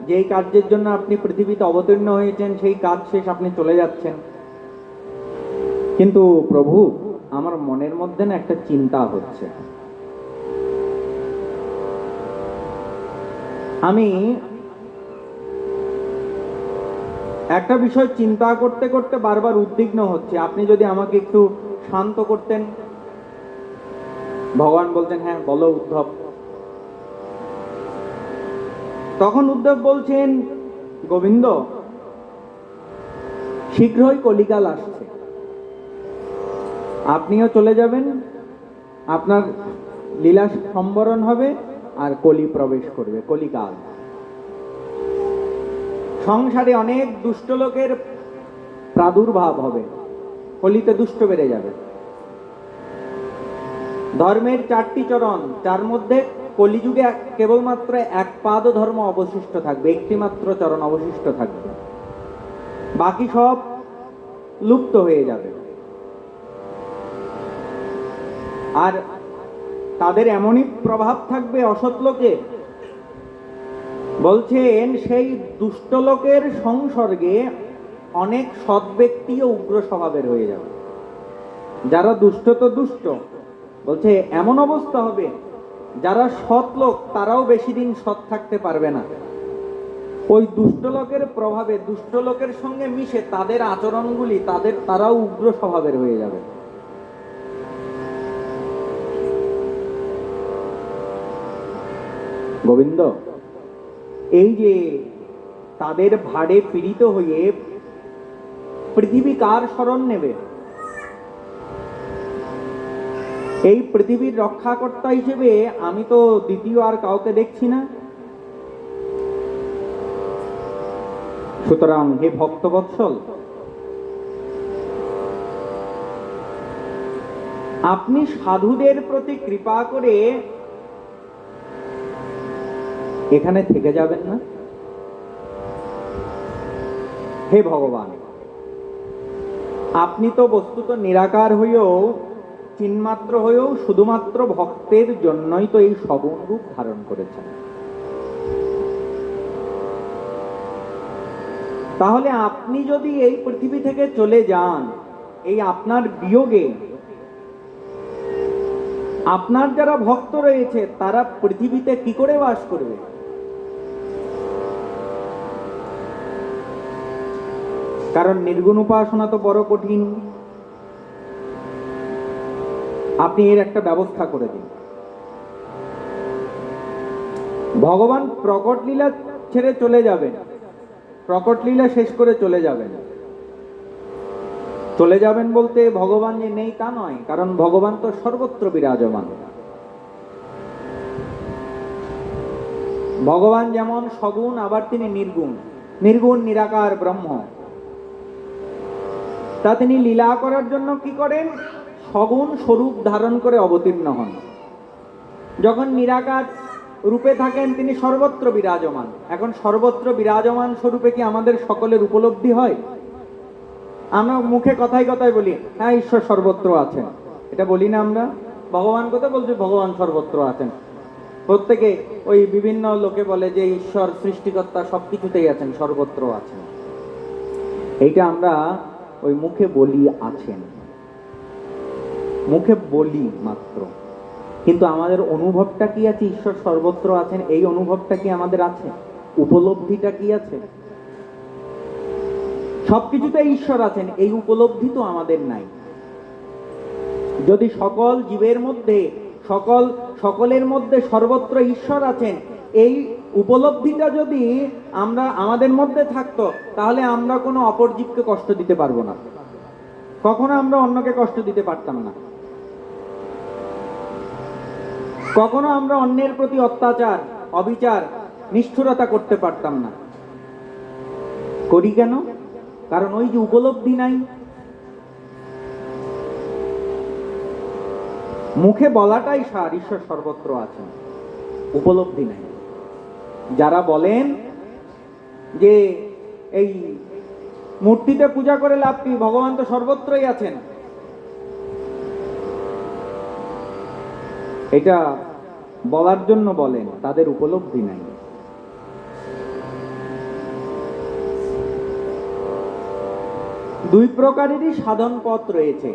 যেই কার্যের জন্য আপনি পৃথিবীতে অবতীর্ণ হয়েছেন সেই কাজ শেষ, আপনি চলে যাচ্ছেন। কিন্তু প্রভু, আমার মনের মধ্যে না একটা চিন্তা হচ্ছে। আমি একটা বিষয় চিন্তা করতে করতে বারবার উদ্বিগ্ন হচ্ছে, আপনি যদি আমাকে একটু শান্ত করতেন। ভগবান বলছেন, হ্যাঁ বলো উদ্ধব। তখন উদ্ধব বলছেন, গোবিন্দ, শীঘ্রই কলিকাল আসছে। আপনিও চলে যাবেন, আপনার লীলা সম্বরণ হবে, আর কলি প্রবেশ করবে, কলিকাল। সংসারে অনেক দুষ্ট লোকের প্রাদুর্ভাব হবে, কলিতে দুষ্ট বেড়ে যাবে। ধর্মের 4টি চরণ, তার মধ্যে কলিযুগে কেবলমাত্র এক পাদ ধর্ম অবশিষ্ট থাকবে, একটি মাত্র চরণ অবশিষ্ট থাকবে, বাকি সব লুপ্ত হয়ে যাবে। আর তাদের এমনই প্রভাব থাকবে অসৎ লোকে, বলছেন সেই দুষ্ট লোকের সংসর্গে অনেক সৎ ব্যক্তিও উগ্র স্বভাবের হয়ে যাবে। যারা দুষ্ট তো দুষ্ট, বলছে এমন অবস্থা হবে যারা সৎ লোক তারাও বেশি দিন সৎ থাকতে পারবে না। ওই দুষ্ট লোকের প্রভাবে, দুষ্ট লোকের সঙ্গে মিশে তাদের আচরণগুলি তারাও উগ্র স্বভাবের হয়ে যাবে। গোবিন্দ এই যে তাদের ভাড়ে পীড়িত হয়ে পৃথিবী কার শরণ নেবে? এই পৃথিবীর রক্ষাকর্তা হিসেবে আমি তো দ্বিতীয় আর কাউকে দেখছি না। সুতরাং হে ভক্তবৎসল, আপনি সাধুদের প্রতি কৃপা করে এখানে থেকে যাবেন না? হে ভগবান, আপনি তো বস্তুত নিরাকার হয়েও, চিন্মাত্র হয়েও শুধুমাত্র ভক্তের জন্যই তো এই সগুণ রূপ ধারণ করেছেন। তাহলে আপনি যদি এই পৃথিবী থেকে চলে যান, এই আপনার বিয়োগে আপনার যারা ভক্ত রয়েছে তারা পৃথিবীতে কি করে বাস করবে? কারণ নির্গুণ উপাসনা তো বড় কঠিন। আপনি এর একটা ব্যবস্থা করে দিন। ভগবান প্রকট লীলা ছেড়ে চলে যাবেন, প্রকট লীলা শেষ করে চলে যাবেন। চলে যাবেন বলতে ভগবান যে নেই তা নয়, কারণ ভগবান তো সর্বত্র বিরাজমান। ভগবান যেমন সগুণ, আবার তিনি নির্গুণ, নির্গুণ নিরাকার ব্রহ্ম। তা তিনি লীলা করার জন্য কি করেন? সগুণ স্বরূপ ধারণ করে অবতীর্ণ হন। যখন নিরাকার রূপে থাকেন তিনি সর্বত্র বিরাজমান। এখন সর্বত্র বিরাজমান স্বরূপে কি আমাদের সকলের উপলব্ধি হয়? আমরা মুখে কথায় কথায় বলি হ্যাঁ ঈশ্বর সর্বত্র আছেন, এটা বলি না আমরা? ভগবান কথা বলছি ভগবান সর্বত্র আছেন। প্রত্যেকে ওই বিভিন্ন লোকে বলে যে ঈশ্বর সৃষ্টিকর্তা সবকিছুতেই আছেন, সর্বত্র আছেন। এইটা আমরা ওই মুখে বলি আছেন, মুখে বলি মাত্র, কিন্তু আমাদের অনুভবটা কি আছে? ঈশ্বর সর্বত্র আছেন এই অনুভবটা কি আমাদের আছে? উপলব্ধিটা কি আছে? সবকিছুতে ঈশ্বর আছেন এই উপলব্ধি তো আমাদের নাই। যদি সকল জীবের মধ্যে, সকলের মধ্যে সর্বত্র ঈশ্বর আছেন এই উপলব্ধিটা যদি আমাদের মধ্যে থাকতো, তাহলে আমরা কোনো অপর জীবকে কষ্ট দিতে পারবো না, কখনো আমরা অন্যকে কষ্ট দিতে পারতাম না, কখনো আমরা অন্যের প্রতি অত্যাচার, অবিচার, নিষ্ঠুরতা করতে পারতাম না। করি কেন? কারণ ওই যে উপলব্ধি নাই। মুখে বলাটাই সার, ঈশ্বর সর্বত্র আছেন, উপলব্ধি নাই। যারা বলেন যে এই মূর্তিতে পূজা করে লাভ কি, ভগবান তো সর্বত্রই আছেন, এটা বলার জন্য বলেন, তাদের উপলব্ধি নাই। দুই প্রকারেরই সাধন পথ রয়েছে,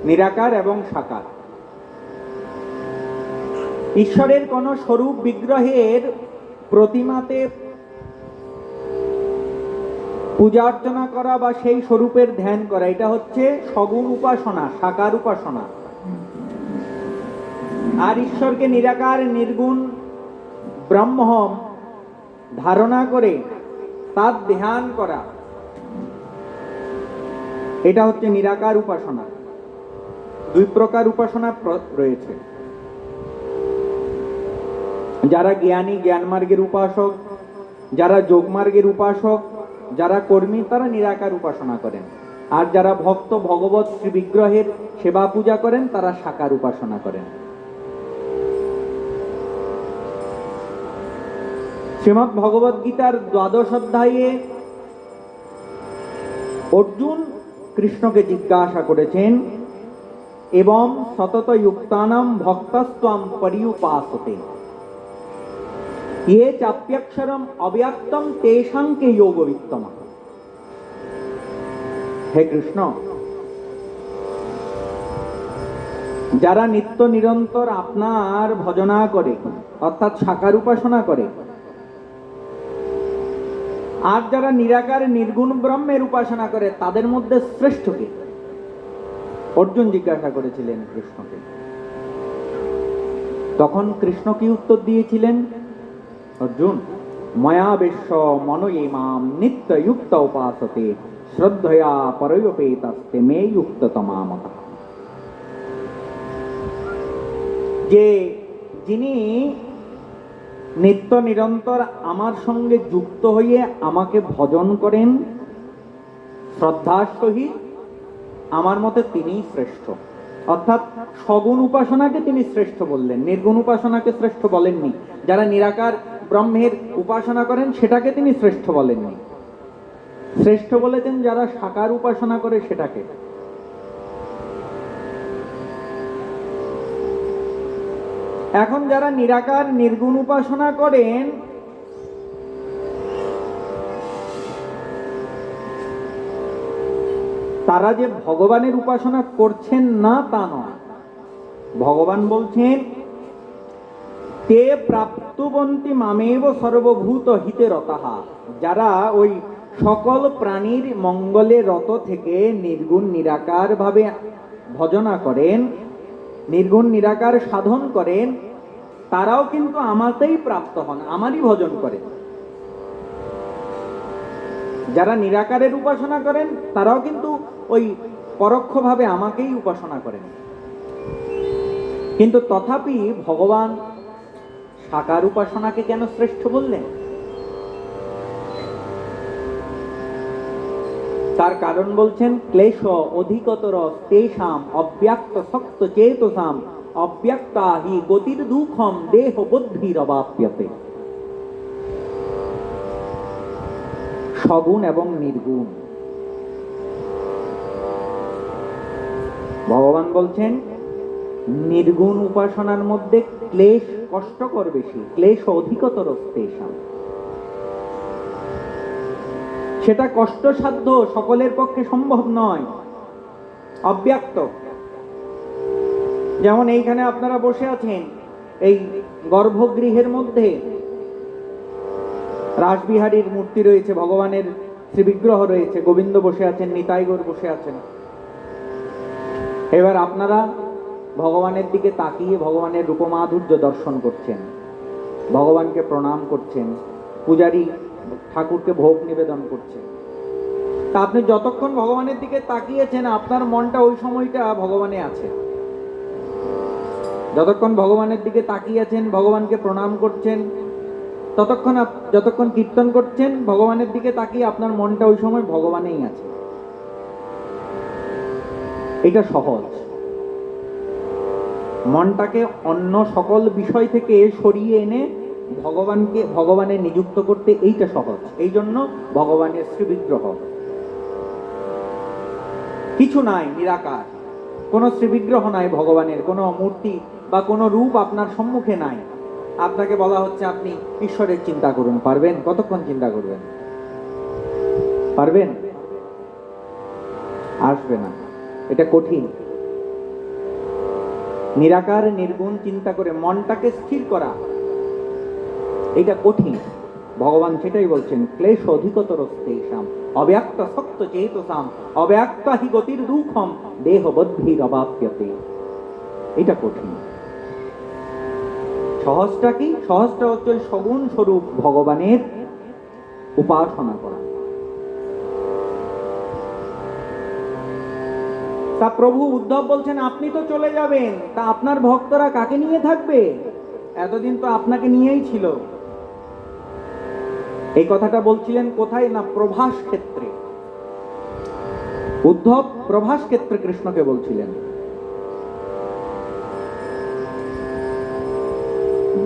নিরাকার এবং সাকার। ঈশ্বরের কোন স্বরূপ বিগ্রহের প্রতিমাতে পূজা অর্চনা করা বা সেই স্বরূপের ধ্যান করা, এটা হচ্ছে সগুণ উপাসনা, সাকার উপাসনা। আর ঈশ্বরকে নিরাকার নির্গুণ ব্রহ্ম ধারণা করে তার ধ্যান করা, এটা হচ্ছে নিরাকার উপাসনা। দুই প্রকার উপাসনা রয়েছে। যারা জ্ঞানী, জ্ঞান মার্গের উপাসক, যারা যোগ মার্গের উপাসক, যারা কর্মী, তারা নিরাকার উপাসনা করেন। আর যারা ভক্ত, ভগবৎ শ্রী বিগ্রহের সেবা পূজা করেন, তারা সাকার উপাসনা করেন। শ্রীমদ্ ভগবদ গীতার 12 অধ্যায়ে অর্জুন কৃষ্ণকে জিজ্ঞাসা করেছেন, এবং সতত যুক্তানাম ভক্তস্ত্বম পরিউপাসতে ये चाप्यक्षरम अव्यक्तम तेषां के योग वित्तम। হে কৃষ্ণ, যারা নিত্য নিরন্তর আপনার ভজনা করে, অর্থাৎ সাকার উপাসনা করে, আর যারা নিরাকার নির্গুণ ব্রহ্মের উপাসনা করে, তাদের মধ্যে শ্রেষ্ঠ কে? অর্জুন জিজ্ঞাসা করেছিলেন কৃষ্ণকে। তখন কৃষ্ণ কি উত্তর দিয়েছিলেন? অর্জুন, ময়া বিশ্ব মনয়ে মাম নিত্য যুক্ত উপাসতে শ্রদ্ধয়া পরয়োপেতস্তে মে যুক্ততমামতঃ। যে যিনি নিত্য নিরন্তর আমার সঙ্গে যুক্ত হয়ে আমাকে ভজন করেন শ্রদ্ধার সহিত, আমার মতে তিনিই শ্রেষ্ঠ। অর্থাৎ সগুণ উপাসনাকে তিনি শ্রেষ্ঠ বললেন, নির্গুণ উপাসনাকে শ্রেষ্ঠ বলেননি। যারা নিরাকার ব্রহ্মের উপাসনা করেন সেটাকে তিনি শ্রেষ্ঠ বলেননি। শ্রেষ্ঠ বলেছেন যারা সাকার উপাসনা করে সেটাকে। এখন যারা নিরাকার নির্গুণ উপাসনা করেন, তারা যে ভগবানের উপাসনা করছেন না তা নয়। ভগবান বলছেন, তে প্রাপ্তবন্তি মামেব সর্বভূত হিতে রতাহা। যারা ওই সকল প্রাণীর মঙ্গলে রত থেকে নির্গুণ নিরাকার ভাবে ভজনা করেন, নির্গুণ নিরাকার সাধন করেন, তারাও কিন্তু আমাতেই প্রাপ্ত হন, আমারই ভজন করেন। যারা নিরাকারের উপাসনা করেন তারাও কিন্তু ওই পরোক্ষভাবে আমাকেই উপাসনা করেন। কিন্তু তথাপি ভগবান সাকার উপাসনাকে কেন শ্রেষ্ঠ বললেন? তার কারণ বলছেন, ক্লেশ অধিকতর তেষাম অব্যক্ত শক্ত চেতসাম অব্যক্তা হি গতির দুঃখম দেহ বুদ্ধির অবাপ্যতে। সগুণ এবং নির্গুণ। ভগবান বলছেন নির্গুণ উপাসনার মধ্যে ক্লেশ কষ্টকর বেশি, ক্লেশ অধিকতর তেষাম। সেটা কষ্টসাধ্য, সকলের পক্ষে সম্ভব নয়, অব্যক্ত। যেমন এইখানে আপনারা বসে আছেন, এই গর্ভগৃহের মধ্যে রাসবিহারীর মূর্তি রয়েছে, ভগবানের শ্রীবিগ্রহ রয়েছে, গোবিন্দ বসে আছেন, নিতাই গৌর বসে আছেন। এবার আপনারা ভগবানের দিকে তাকিয়ে ভগবানের রূপমাধুর্য দর্শন করছেন, ভগবানকে প্রণাম করছেন, পূজারী ঠাকুরকে ভোগ নিবেদন করছেন। তা আপনি যতক্ষণ ভগবানের দিকে তাকিয়েছেন, আপনার মনটা ওই সময়টা ভগবানে আছে। যতক্ষণ ভগবানের দিকে তাকিয়েছেন, ভগবানকে প্রণাম করছেন, ততক্ষণ যতক্ষণ কীর্তন করছেন, ভগবানের দিকে তাকিয়ে আপনার মনটা ওই সময় ভগবানেই আছে। এটা সহজ। মনটাকে অন্য সকল বিষয় থেকে সরিয়ে এনে ভগবানে নিযুক্ত করতে এইটা সহজ। এই জন্য ভগবানের শ্রীবিগ্রহ, কিছু নাই, নিরাকার, কোনো শ্রীবিগ্রহ নাই ভগবানের, কোনো মূর্তি বা কোনো রূপ আপনার সম্মুখে নাই। আপনাকে বলা হচ্ছে আপনি ঈশ্বরের চিন্তা করুন, পারবেন? কতক্ষণ চিন্তা করবেন? পারবেন? আসবে না, এটা কঠিন। নিরাকার নির্গুণ চিন্তা করে মনটাকে স্থির করা, এটা কঠিন। ভগবান সেটাই বলছেন, ক্লেশ অধিকতর তেষাম অব্যক্ত শক্ত চেতসাম অব্যক্ত হি গতির দুঃখম দেহ বুদ্ধির অবাপ্যতে। এটা কঠিন। সহজটা কি? সহজটা হচ্ছে সগুণ স্বরূপ ভগবানের উপাসনা করা। তা প্রভু উদ্ধব বলছেন আপনি তো চলে যাবেন, তা আপনার ভক্তরা কাকে নিয়ে থাকবে? এতদিন তো আপনাকে নিয়েই ছিল। এই কথাটা বলছিলেন কোথায়? না, প্রভাস ক্ষেত্রে। উদ্ধব প্রভাস ক্ষেত্রে কৃষ্ণকে বলছিলেন।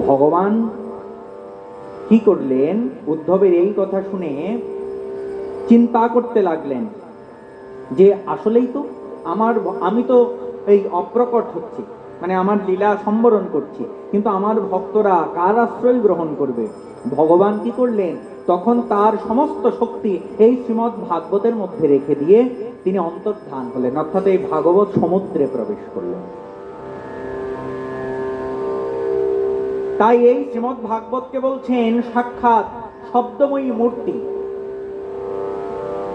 ভগবান কি করলেন? উদ্ধবের এই কথা শুনে চিন্তা করতে লাগলেন যে আসলেই তো আমি তো এই অপ্রকট হচ্ছি, মানে আমার লীলা সম্বরণ করছি, কিন্তু আমার ভক্তরা কার আশ্রয় গ্রহণ করবে? ভগবান কি করলেন? তখন তার সমস্ত শক্তি এই শ্রীমদ্ ভাগবতের মধ্যে রেখে দিয়ে তিনি অন্তর্ধান হলেন, অর্থাৎ এই ভাগবত সমুদ্রে প্রবেশ করলেন। তাই এই শ্রীমদ্ ভাগবতকে বলছেন সাক্ষাৎ শব্দময়ী মূর্তি।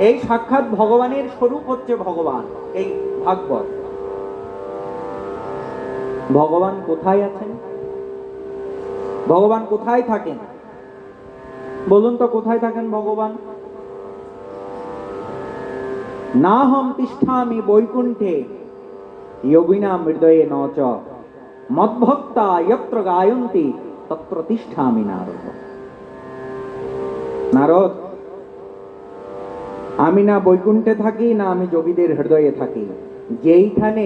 এই সাক্ষাৎ ভগবানের স্বরূপ হচ্ছে ভগবান এই ভাগবত। ভগবান কোথায় আছেন? ভগবান কোথায় থাকেন? বলুন তো, কোথায় থাকেন ভগবান? নাহম তিষ্ঠামি বৈকুণ্ঠে যোগিনাম হৃদয়ে নচ মদ্ভক্তা যত্র গায়ন্তি তত্র তিষ্ঠামি নারদ। নারদ, আমি না বৈকুণ্ঠে থাকি, না আমি যোগীদের হৃদয়ে থাকি। যেইখানে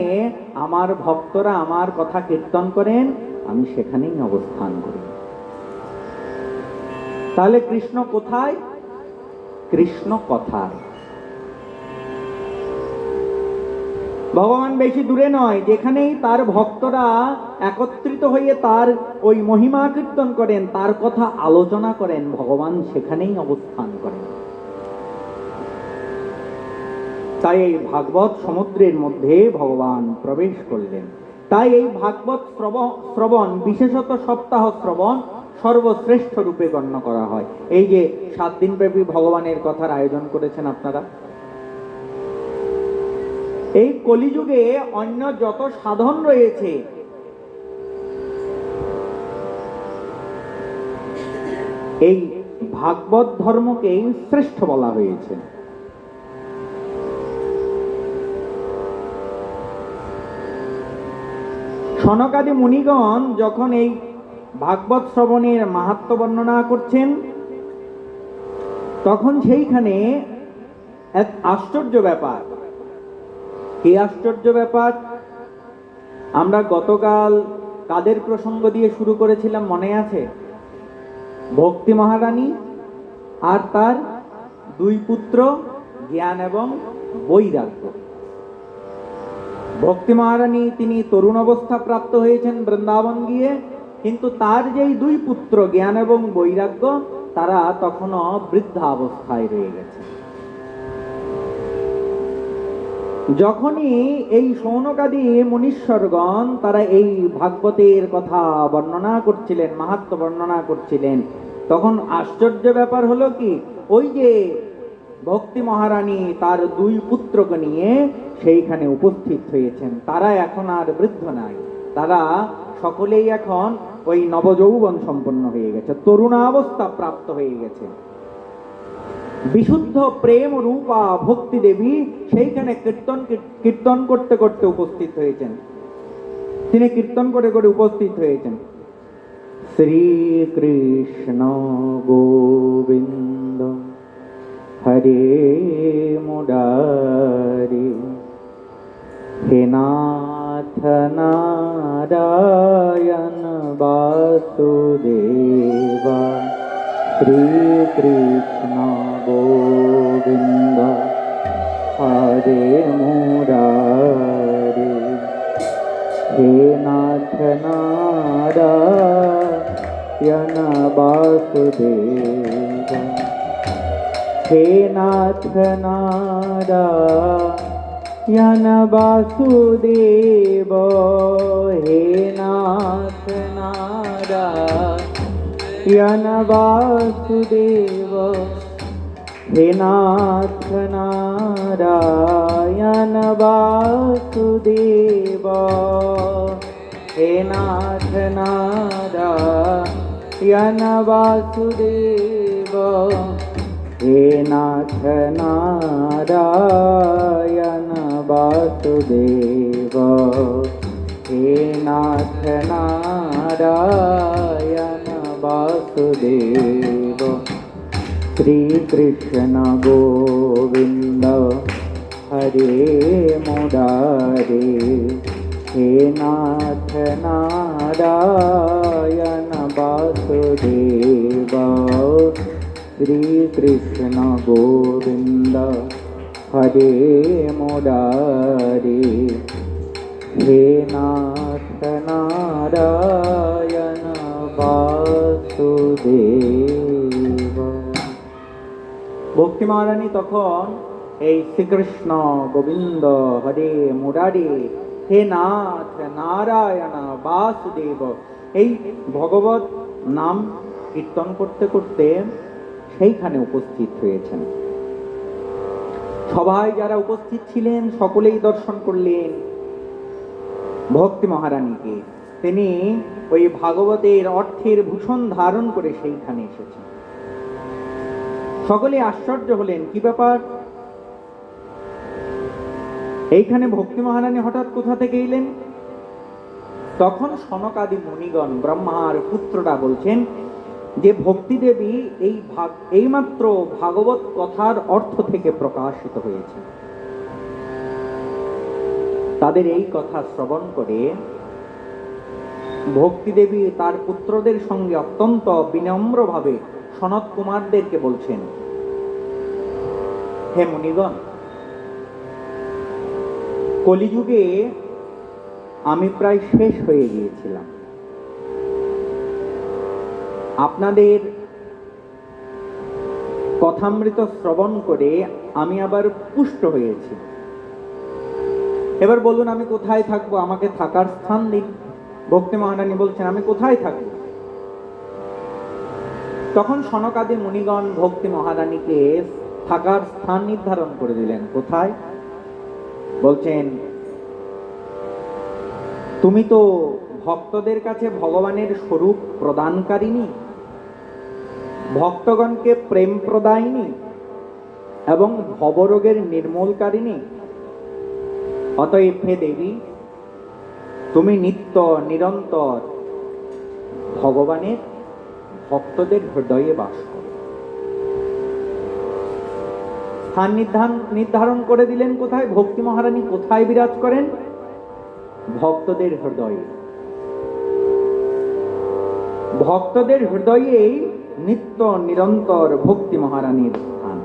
আমার ভক্তরা আমার কথা কীর্তন করেন আমি সেখানেই অবস্থান করি। তাহলে কৃষ্ণ কোথায়? কৃষ্ণ কথায়। ভগবান বেশি দূরে নয়, যেখানেই তার ভক্তরা একত্রিত হয়ে তার ওই মহিমা কীর্তন করেন, তার কথা আলোচনা করেন, ভগবান সেখানেই অবস্থান করেন। তাই এই ভাগবত সমুদ্রের মধ্যে ভগবান প্রবেশ করলেন। তাই এই ভাগবত শ্রবণ, বিশেষত সপ্তাহ শ্রবণ, সর্বশ্রেষ্ঠ রূপে গণ্য করা হয়। এই যে 7 দিন ব্যাপী ভগবানের কথার আয়োজন করেছেন আপনারা, এই কলিযুগে অন্য যত সাধন রয়েছে এই ভাগবত ধর্মকেই শ্রেষ্ঠ বলা হয়েছে। সনকাদি মুনিগণ যখন এই ভাগবত শ্রবণের মাহাত্ম্য বর্ণনা করছেন, তখন সেইখানে এক আশ্চর্য ব্যাপার। কি আশ্চর্য ব্যাপার? আমরা গতকাল কাদের প্রসঙ্গ দিয়ে শুরু করেছিলাম মনে আছে? ভক্তি মহারানী আর তার 2 পুত্র জ্ঞান এবং বৈরাগ্য। ভক্তি মহারানী তিনি তরুণ অবস্থা প্রাপ্ত হয়েছেন বৃন্দাবন গিয়ে, কিন্তু তার যেই 2 পুত্র জ্ঞান এবং বৈরাগ্য তারা তখনও বৃদ্ধা অবস্থায় রয়ে গেছে। যখনই এই শৌনকাদি মুনীশ্বরগণ তারা এই ভাগবতের কথা বর্ণনা করছিলেন, মাহাত্ম্য বর্ণনা করছিলেন, তখন আশ্চর্য ব্যাপার হলো কি, ওই যে ভক্তি মহারানী তার 2 পুত্রকে নিয়ে সেইখানে উপস্থিত হয়েছেন। তারা এখন আর বৃদ্ধ নাই, তারা সকলেই এখন ওই নবযৌবন সম্পন্ন হয়ে গেছে, তরুণাবস্থা প্রাপ্ত হয়ে গেছে। বিশুদ্ধ প্রেম রূপা ভক্তি দেবী সেইখানে কীর্তন করতে করতে উপস্থিত হয়েছেন। তিনি কীর্তন করে করে উপস্থিত হয়েছেন। শ্রীকৃষ্ণ গোবিন্দ হরে মুরারি, হে নাথ নারায়ণ বাসুদেবা, শ্রীকৃষ্ণ গোবিন্দ হরে মুরারি, হে নাথ নারায়ণ বাসুদেবা, হে নাথ নারায়ণ বাসুদেব, হে নাথ নারায়ণ বাসুদেব, হে নাথ নারায়ণ বাসুদেব, হে নাথ নারায়ণ বাসুদেব, হে নাথ নারায়ণ বাসুদেব, হে নাথ নারায়ণ বাসুদেব। শ্রীকৃষ্ণ গোবিন্দ হরে মুরারে, হে নাথ নারায়ণ বাসুদেব। শ্রীকৃষ্ণ গোবিন্দ হরে মুরারে, হে নাথ নারায়ণ বাসুদেব। ভক্তি মহারানী তখন এই শ্রীকৃষ্ণ গোবিন্দ হরে মুরারে, হে নাথ নারায়ণ বাসুদেব, এই ভগবত নাম কীর্তন করতে করতে সেইখানে উপস্থিত হয়েছেন। সবাই যারা উপস্থিত ছিলেন সকলেই দর্শন করলেন ভক্তি মহারানীকে। তিনি ওই ভাগবতের অর্থের ভূষণ ধারণ করে সেইখানে এসেছেন। সকলে আশ্চর্য হলেন, কি ব্যাপার, এইখানে ভক্তি মহারানী হঠাৎ কোথা থেকে এলেন? তখন সনকাদি মুনিগণ, ব্রহ্মার পুত্ররা বলছেন যে ভক্তি দেবী এইমাত্র ভাগবত কথার অর্থ থেকে প্রকাশিত হয়েছে। তাদের এই কথা শ্রবণ করে ভক্তি দেবী তার পুত্রদের সঙ্গে অত্যন্ত বিনম্রভাবে সনত কুমারদেরকে বলছেন, হে মুনিগণ, কলিযুগে আমি প্রায় শেষ হয়ে গিয়েছিলাম। আপনাদের কথামৃত শ্রবণ করে আমি আবার পুষ্ট হয়েছি। এবার বলুন আমি কোথায় থাকবো, আমাকে থাকার স্থান দিন। ভক্তি মহারানী বলছেন, আমি কোথায় থাকবো? তখন সনকাদি মুনিগণ ভক্তি মহারানীকে থাকার স্থান নির্ধারণ করে দিলেন। কোথায়? বলছেন, তুমি তো ভক্তদের কাছে ভগবানের স্বরূপ প্রদানকারিণী, ভক্তগণকে প্রেম প্রদায়িনী এবং ভবরোগের নির্মূলকারিণী। অতএব হে দেবী, তুমি নিত্য নিরন্তর ভগবানের ভক্তদের হৃদয়ে বাস করো। স্থান নির্ধারণ করে দিলেন কোথায়? ভক্তি মহারানী কোথায় বিরাজ করেন? ভক্তদের হৃদয়ে। ভক্তদের হৃদয়েই নিত্য নিরন্তর ভক্তি মহারানীর স্থান।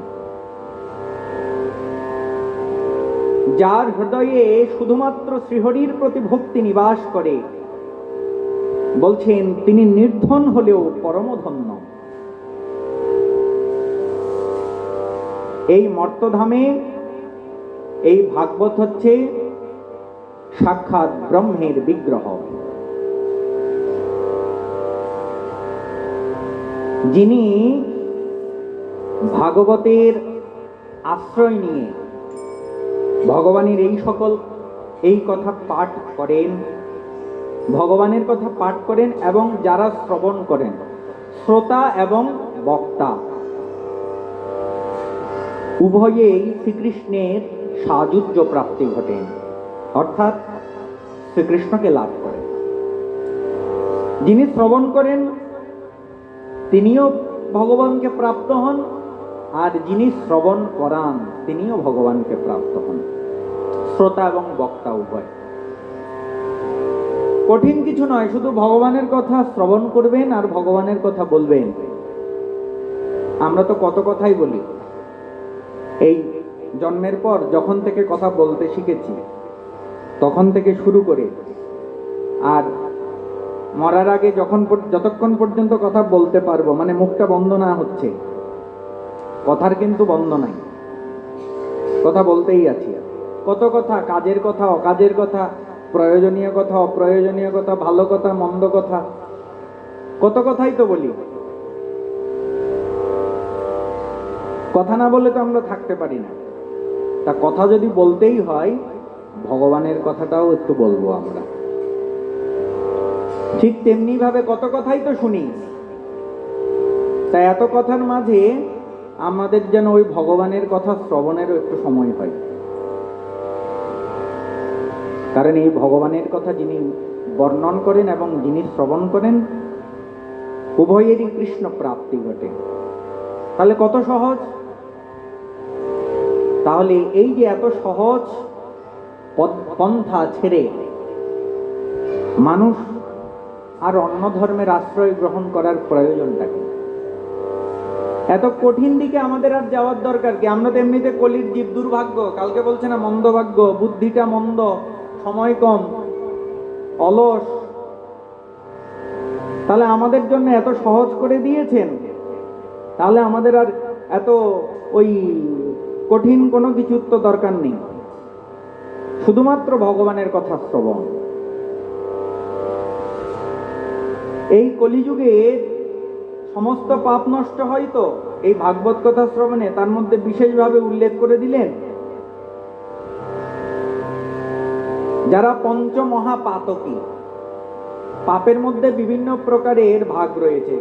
যার হৃদয়ে শুধুমাত্র শ্রীহরির প্রতি ভক্তি নিবাস করে, বলছেন তিনি নির্ধন হলেও পরমধন্য। এই মর্তধামে এই ভাগবত হচ্ছে সাক্ষাৎ ব্রহ্মের বিগ্রহ। যিনি ভাগবতের আশ্রয় নিয়ে ভগবানের এই কথা পাঠ করেন, ভগবানের কথা পাঠ করেন এবং যারা শ্রবণ করেন, শ্রোতা এবং বক্তা উভয়েই শ্রীকৃষ্ণের সাযুজ্য প্রাপ্তি ঘটেন, অর্থাৎ শ্রীকৃষ্ণকে লাভ করেন। যিনি শ্রবণ করেন তিনিও ভগবানকে প্রাপ্ত হন, আর যিনি শ্রবণ করান তিনিও ভগবানকে প্রাপ্ত হন। শ্রোতা এবং বক্তা উভয়। কঠিন কিছু নয়, শুধু ভগবানের কথা শ্রবণ করবেন আর ভগবানের কথা বলবেন। আমরা তো কত কথাই বলি। এই জন্মের পর যখন থেকে কথা বলতে শিখেছি তখন থেকে শুরু করে আর মরার আগে যতক্ষণ পর্যন্ত কথা বলতে পারবো, মানে মুখটা বন্ধ না হচ্ছে, কথার কিন্তু বন্ধ নাই, কথা বলতেই আছি। কত কথা, কাজের কথা, অকাজের কথা, প্রয়োজনীয় কথা, অপ্রয়োজনীয় কথা, ভালো কথা, মন্দ কথা, কত কথাই তো বলি। কথা না বলে তো আমরা থাকতে পারি না। তা কথা যদি বলতেই হয়, ভগবানের কথাটাও একটু বলবো আমরা। ঠিক তেমনি ভাবে কত কথাই তো শুনি। তাই এত কথার মাঝে আমাদের যেন ওই ভগবানের কথা শ্রবণেরও একটু সময় হয়। কারণ এই ভগবানের কথা যিনি বর্ণন করেন এবং যিনি শ্রবণ করেন, উভয়েরই কৃষ্ণ প্রাপ্তি ঘটে। তাহলে কত সহজ! তাহলে এই যে এত সহজ পন্থা ছেড়ে মানুষ আর অন্য ধর্মের আশ্রয় গ্রহণ করার প্রয়োজনটা কি? এত কঠিন দিকে আমাদের আর যাওয়ার দরকার কি? আমরা তো এমনিতে কলির জীব, দুর্ভাগ্য, কালকে বলছে না মন্দভাগ্য, বুদ্ধিটা মন্দ, সময় কম, অলস। তাহলে আমাদের জন্য এত সহজ করে দিয়েছেন, তাহলে আমাদের আর এত ওই কঠিন কোনো কিছুর তো দরকার নেই, শুধুমাত্র ভগবানের কথা শ্রবণ। এই কলিযুগে সমস্ত পাপ নষ্ট হয় তো এই ভাগবত কথা শ্রবণে। তার মধ্যে বিশেষভাবে উল্লেখ করে দিলেন যারা পঞ্চমহাপাতকী। পাপের মধ্যে বিভিন্ন প্রকারের ভাগ রয়েছে,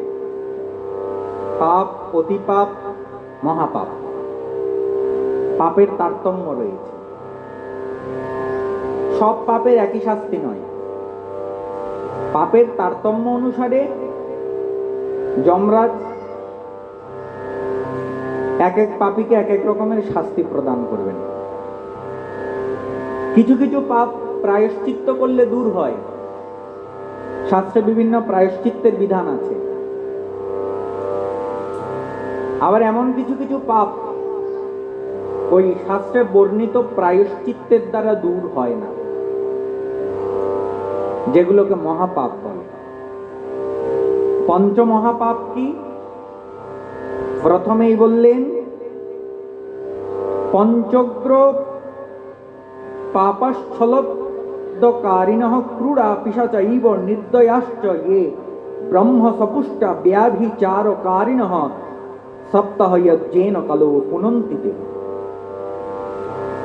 পাপ, অতিপাপ, মহাপাপ। পাপের তারতম্য রয়েছে, সব পাপের একই শাস্তি নয়। পাপের তারতম্য অনুসারে যমরাজ এক এক পাপীকে এক এক রকমের শাস্তি প্রদান করবেন। কিছু কিছু পাপ প্রায়শ্চিত্ত করলে দূর হয়, শাস্ত্রে বিভিন্ন প্রায়শ্চিত্তের বিধান আছে। আবার এমন কিছু কিছু পাপ ওই শাস্ত্রে বর্ণিত প্রায়শ্চিত্তের দ্বারা দূর হয় না, যেগুলোকে মহাপাপ বলে। পঞ্চমহাপাপ কি? প্রথমেই বললেন পঞ্চগ্র পাপস্থলকারিণঃ ক্রূড়া পিশাচৈব নির্দয়াশ্চ ये ব্রহ্ম সপুষ্ট ব্যাভিচারকারিণঃ সপ্তাহ যজ্ঞেন কলো পুনন্তি তে।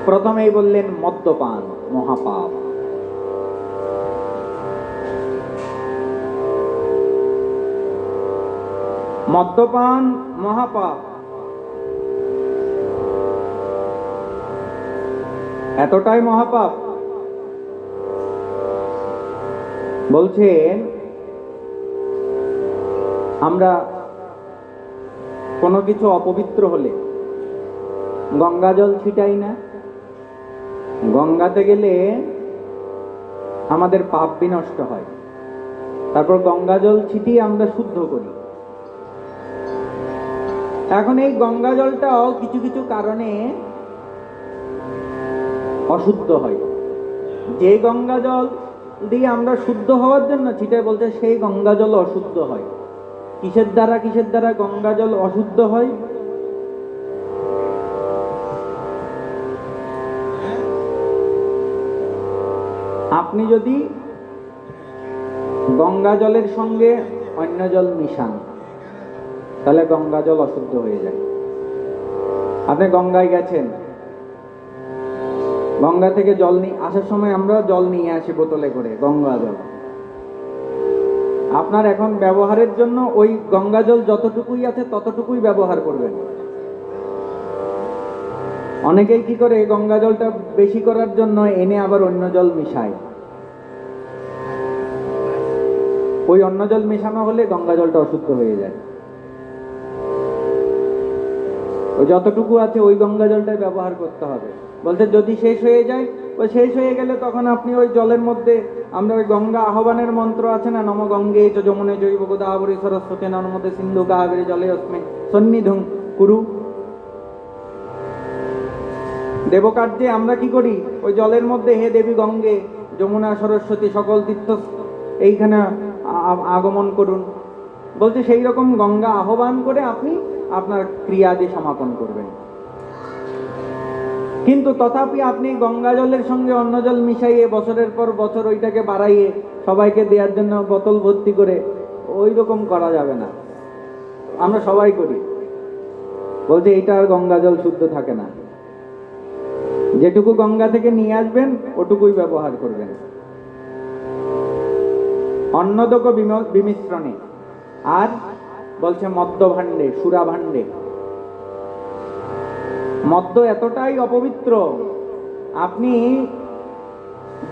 প্রথমেই বললেন মদ্যপান মহাপাপ। মদ্যপান মহাপাপ। এতটাই মহাপাপ, বলছেন আমরা কোনো কিছু অপবিত্র হলে গঙ্গা জল ছিটাই না? গঙ্গাতে গেলে আমাদের পাপ বিনষ্ট হয়, তারপর গঙ্গা জল ছিটিয়ে আমরা শুদ্ধ করি। এখন এই গঙ্গা জলটাও কিছু কিছু কারণে অশুদ্ধ হয়। যে গঙ্গা জল দিয়ে আমরা শুদ্ধ হওয়ার জন্য ছিটাই, বলতে সেই গঙ্গা জল অশুদ্ধ হয়। কিসের দ্বারা গঙ্গা জল অশুদ্ধ হয়? আপনি যদি গঙ্গা জলের সঙ্গে অন্য জল মিশান, তাহলে গঙ্গা জল অশুদ্ধ হয়ে যায়। আপনি গঙ্গায় গেছেন, গঙ্গা থেকে জল নিয়ে আসার সময় আমরা জল নিয়ে আসি বোতলে করে, গঙ্গা জল। আপনার এখন ব্যবহারের জন্য ওই গঙ্গা জল যতটুকুই আছে ততটুকুই ব্যবহার করবেন। অনেকেই কি করে, গঙ্গা জলটা বেশি করার জন্য এনে আবার অন্য জল মিশায়। ওই অন্য জল মেশানো হলে গঙ্গা জলটা অশুদ্ধ হয়ে যায়। ওই যতটুকু আছে ওই গঙ্গা জলটাই ব্যবহার করতে হবে। বলতে যদি শেষ হয়ে যায়, ওই শেষ হয়ে গেলে তখন আপনি ওই জলের মধ্যে, আমরা ওই গঙ্গা আহ্বানের মন্ত্র আছে না, নম গঙ্গে চ যমুনে জৈব গোদাবরী সরস্বতী নর্মদে সিন্ধু কাবেরী জলে অস্মে সন্নিধিং কুরু। দেবকার্যে আমরা কি করি, ওই জলের মধ্যে হে দেবী গঙ্গে, যমুনা, সরস্বতী সকল তীর্থ এইখানে আগমন করুন। বলতে সেই রকম গঙ্গা আহ্বান করে আপনি আপনার ক্রিয়াদি সমাপন করবেন। কিন্তু তথাপি আপনি গঙ্গা জলের সঙ্গে অন্য জল মিশাইয়ে বছরের পর বছর ওইটাকে বাড়াইয়ে সবাইকে দেওয়ার জন্য বোতল ভর্তি করে ওই রকম করা যাবে না। আমরা সবাই করি, বলতে এইটা আর গঙ্গা জল শুদ্ধ থাকে না। যেটুকু গঙ্গা থেকে নিয়ে আসবেন ওটুকুই ব্যবহার করবেন। অন্নদক বিমিশ্রণে। আর বলছে মদ্য ভাণ্ডে, সুরা ভাণ্ডে। মদ্য এতটাই অপবিত্র, আপনি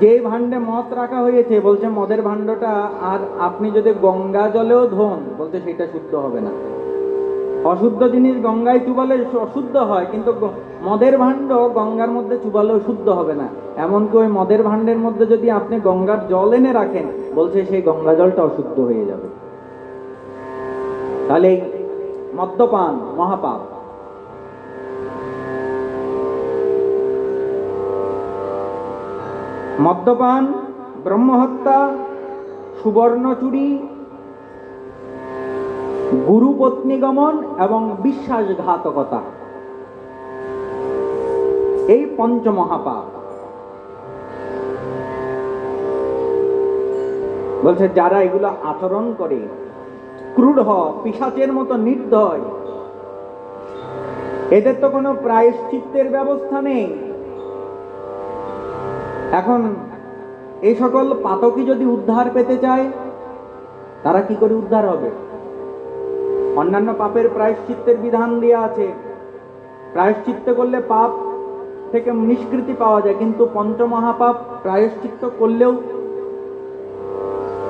যে ভাণ্ডে মদ রাখা হয়েছে, বলছে মদের ভাণ্ডটা আর আপনি যদি গঙ্গা জলেও ধোন, বলছে সেটা শুদ্ধ হবে না। অশুদ্ধ জিনিস গঙ্গায় চুবালে অশুদ্ধ হয়, কিন্তু মদের ভাণ্ড গঙ্গার মধ্যে চুবালেও শুদ্ধ হবে না। এমনকি ওই মদের ভাণ্ডের মধ্যে যদি আপনি গঙ্গার জল এনে রাখেন, বলছে সেই গঙ্গা জলটা অশুদ্ধ হয়ে যাবে। তাহলে মদ্যপান মহাপাপ। মদ্যপান, ব্রহ্মহত্যা, সুবর্ণ চুরি, গুরু পত্নী গমন এবং বিশ্বাসঘাতকতা, এই পঞ্চমহাপাপ। বলছে যারা এগুলো আচরণ করে, ক্রূঢ় পিশাচের মতো নির্দয়, এদের তো কোনো প্রায়শ্চিত্তের ব্যবস্থা নেই। এখন এই সকল পাতকী যদি উদ্ধার পেতে চায়, তারা কি করে উদ্ধার হবে? অন্যান্য পাপের প্রায়শ্চিত্তের বিধান দেওয়া আছে, প্রায়শ্চিত্ত করলে পাপ থেকে নিষ্কৃতি পাওয়া যায়, কিন্তু পঞ্চমহাপাপ প্রায়শ্চিত্ত করলেও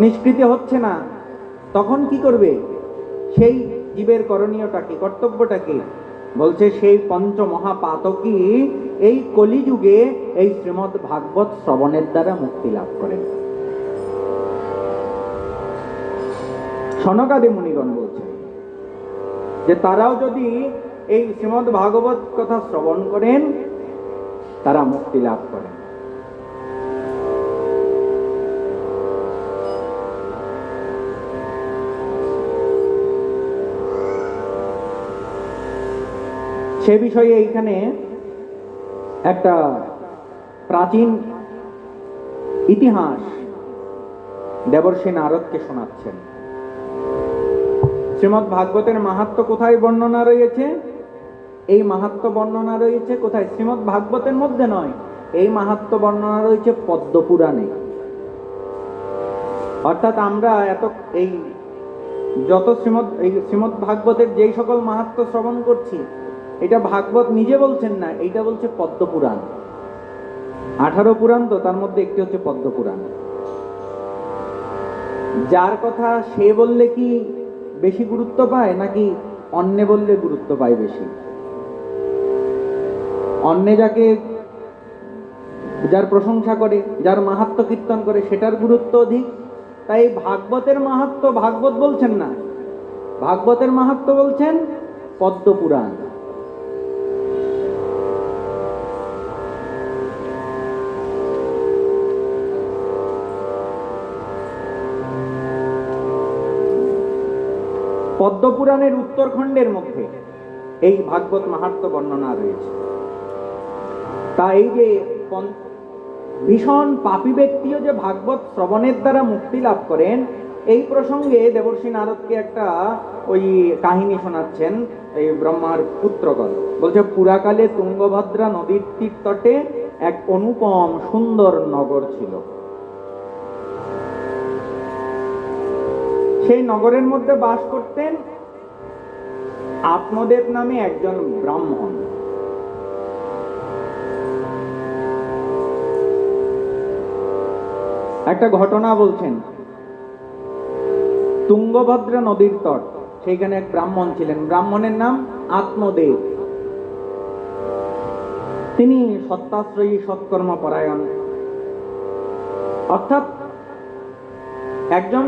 নিষ্কৃতি হচ্ছে না। তখন কি করবে? সেই জীবের করণীয়টা কি, কর্তব্যটা কি? বলছে সেই পঞ্চমহাপাতকী এই কলিযুগে এই শ্রীমদ্ ভাগবত শ্রবণের দ্বারা মুক্তি লাভ করেন। সনকাদি মুনিগণ বলছেন যে তারাও যদি এই শ্রীমদ্ ভাগবত কথা শ্রবণ করেন, তারা মুক্তি লাভ করেন। সে বিষয়ে এইখানে একটা প্রাচীন ইতিহাস দেবর্ষি নারদকে শোনাচ্ছেন। শ্রীমদ্ ভাগবতের মাহাত্ম্য কোথায় বর্ণনা রয়েছে? এই মাহাত্ম্য বর্ণনা রয়েছে কোথায়? শ্রীমদ্ ভাগবতের মধ্যে নয়, এই মাহাত্ম্য বর্ণনা রয়েছে পদ্মপুরাণে। অর্থাৎ আমরা এই যত শ্রীমদ্ ভাগবতের যেই সকল মাহাত্ম্য শ্রবণ করছি, এটা ভাগবত নিজে বলছেন না, এইটা বলছে পদ্মপুরাণ। 18 পুরাণ, তো তার মধ্যে একটি হচ্ছে পদ্মপুরাণ। যার কথা সে বললে কি বেশি গুরুত্ব পায়, নাকি অন্যে বললে গুরুত্ব পায় বেশি? অন্যে যার প্রশংসা করে, যার মাহাত্ম্য কীর্তন করে, সেটার গুরুত্ব অধিক। তাই ভাগবতের মাহাত্ম্য ভাগবত বলছেন না, ভাগবতের মাহাত্ম্য বলছেন পদ্মপুরাণ। পদ্মপুরাণের উত্তরখণ্ডের মধ্যে এই ভাগবত মাহাত্ম্য বর্ণনা রয়েছে। তা এই যে ভীষণ পাপী ব্যক্তিও যে ভাগবত শ্রবণের দ্বারা মুক্তি লাভ করেন, এই প্রসঙ্গে দেবর্ষি নারদকে একটা ওই কাহিনী শোনাচ্ছেন এই ব্রহ্মার পুত্রগণ। বলছে পুরাকালে তুঙ্গভদ্রা নদীর তীর তটে এক অনুপম সুন্দর নগর ছিল। সেই নগরের মধ্যে বাস করতেন আত্মদেব নামে একজন ব্রাহ্মণ। একটা ঘটনা বলছেন, তুঙ্গভদ্রা নদীর তট, সেইখানে এক ব্রাহ্মণ ছিলেন। ব্রাহ্মণের নাম আত্মদেব। তিনি সত্যাশ্রয়ী, সৎকর্মপরায়ণ, অর্থাৎ একজন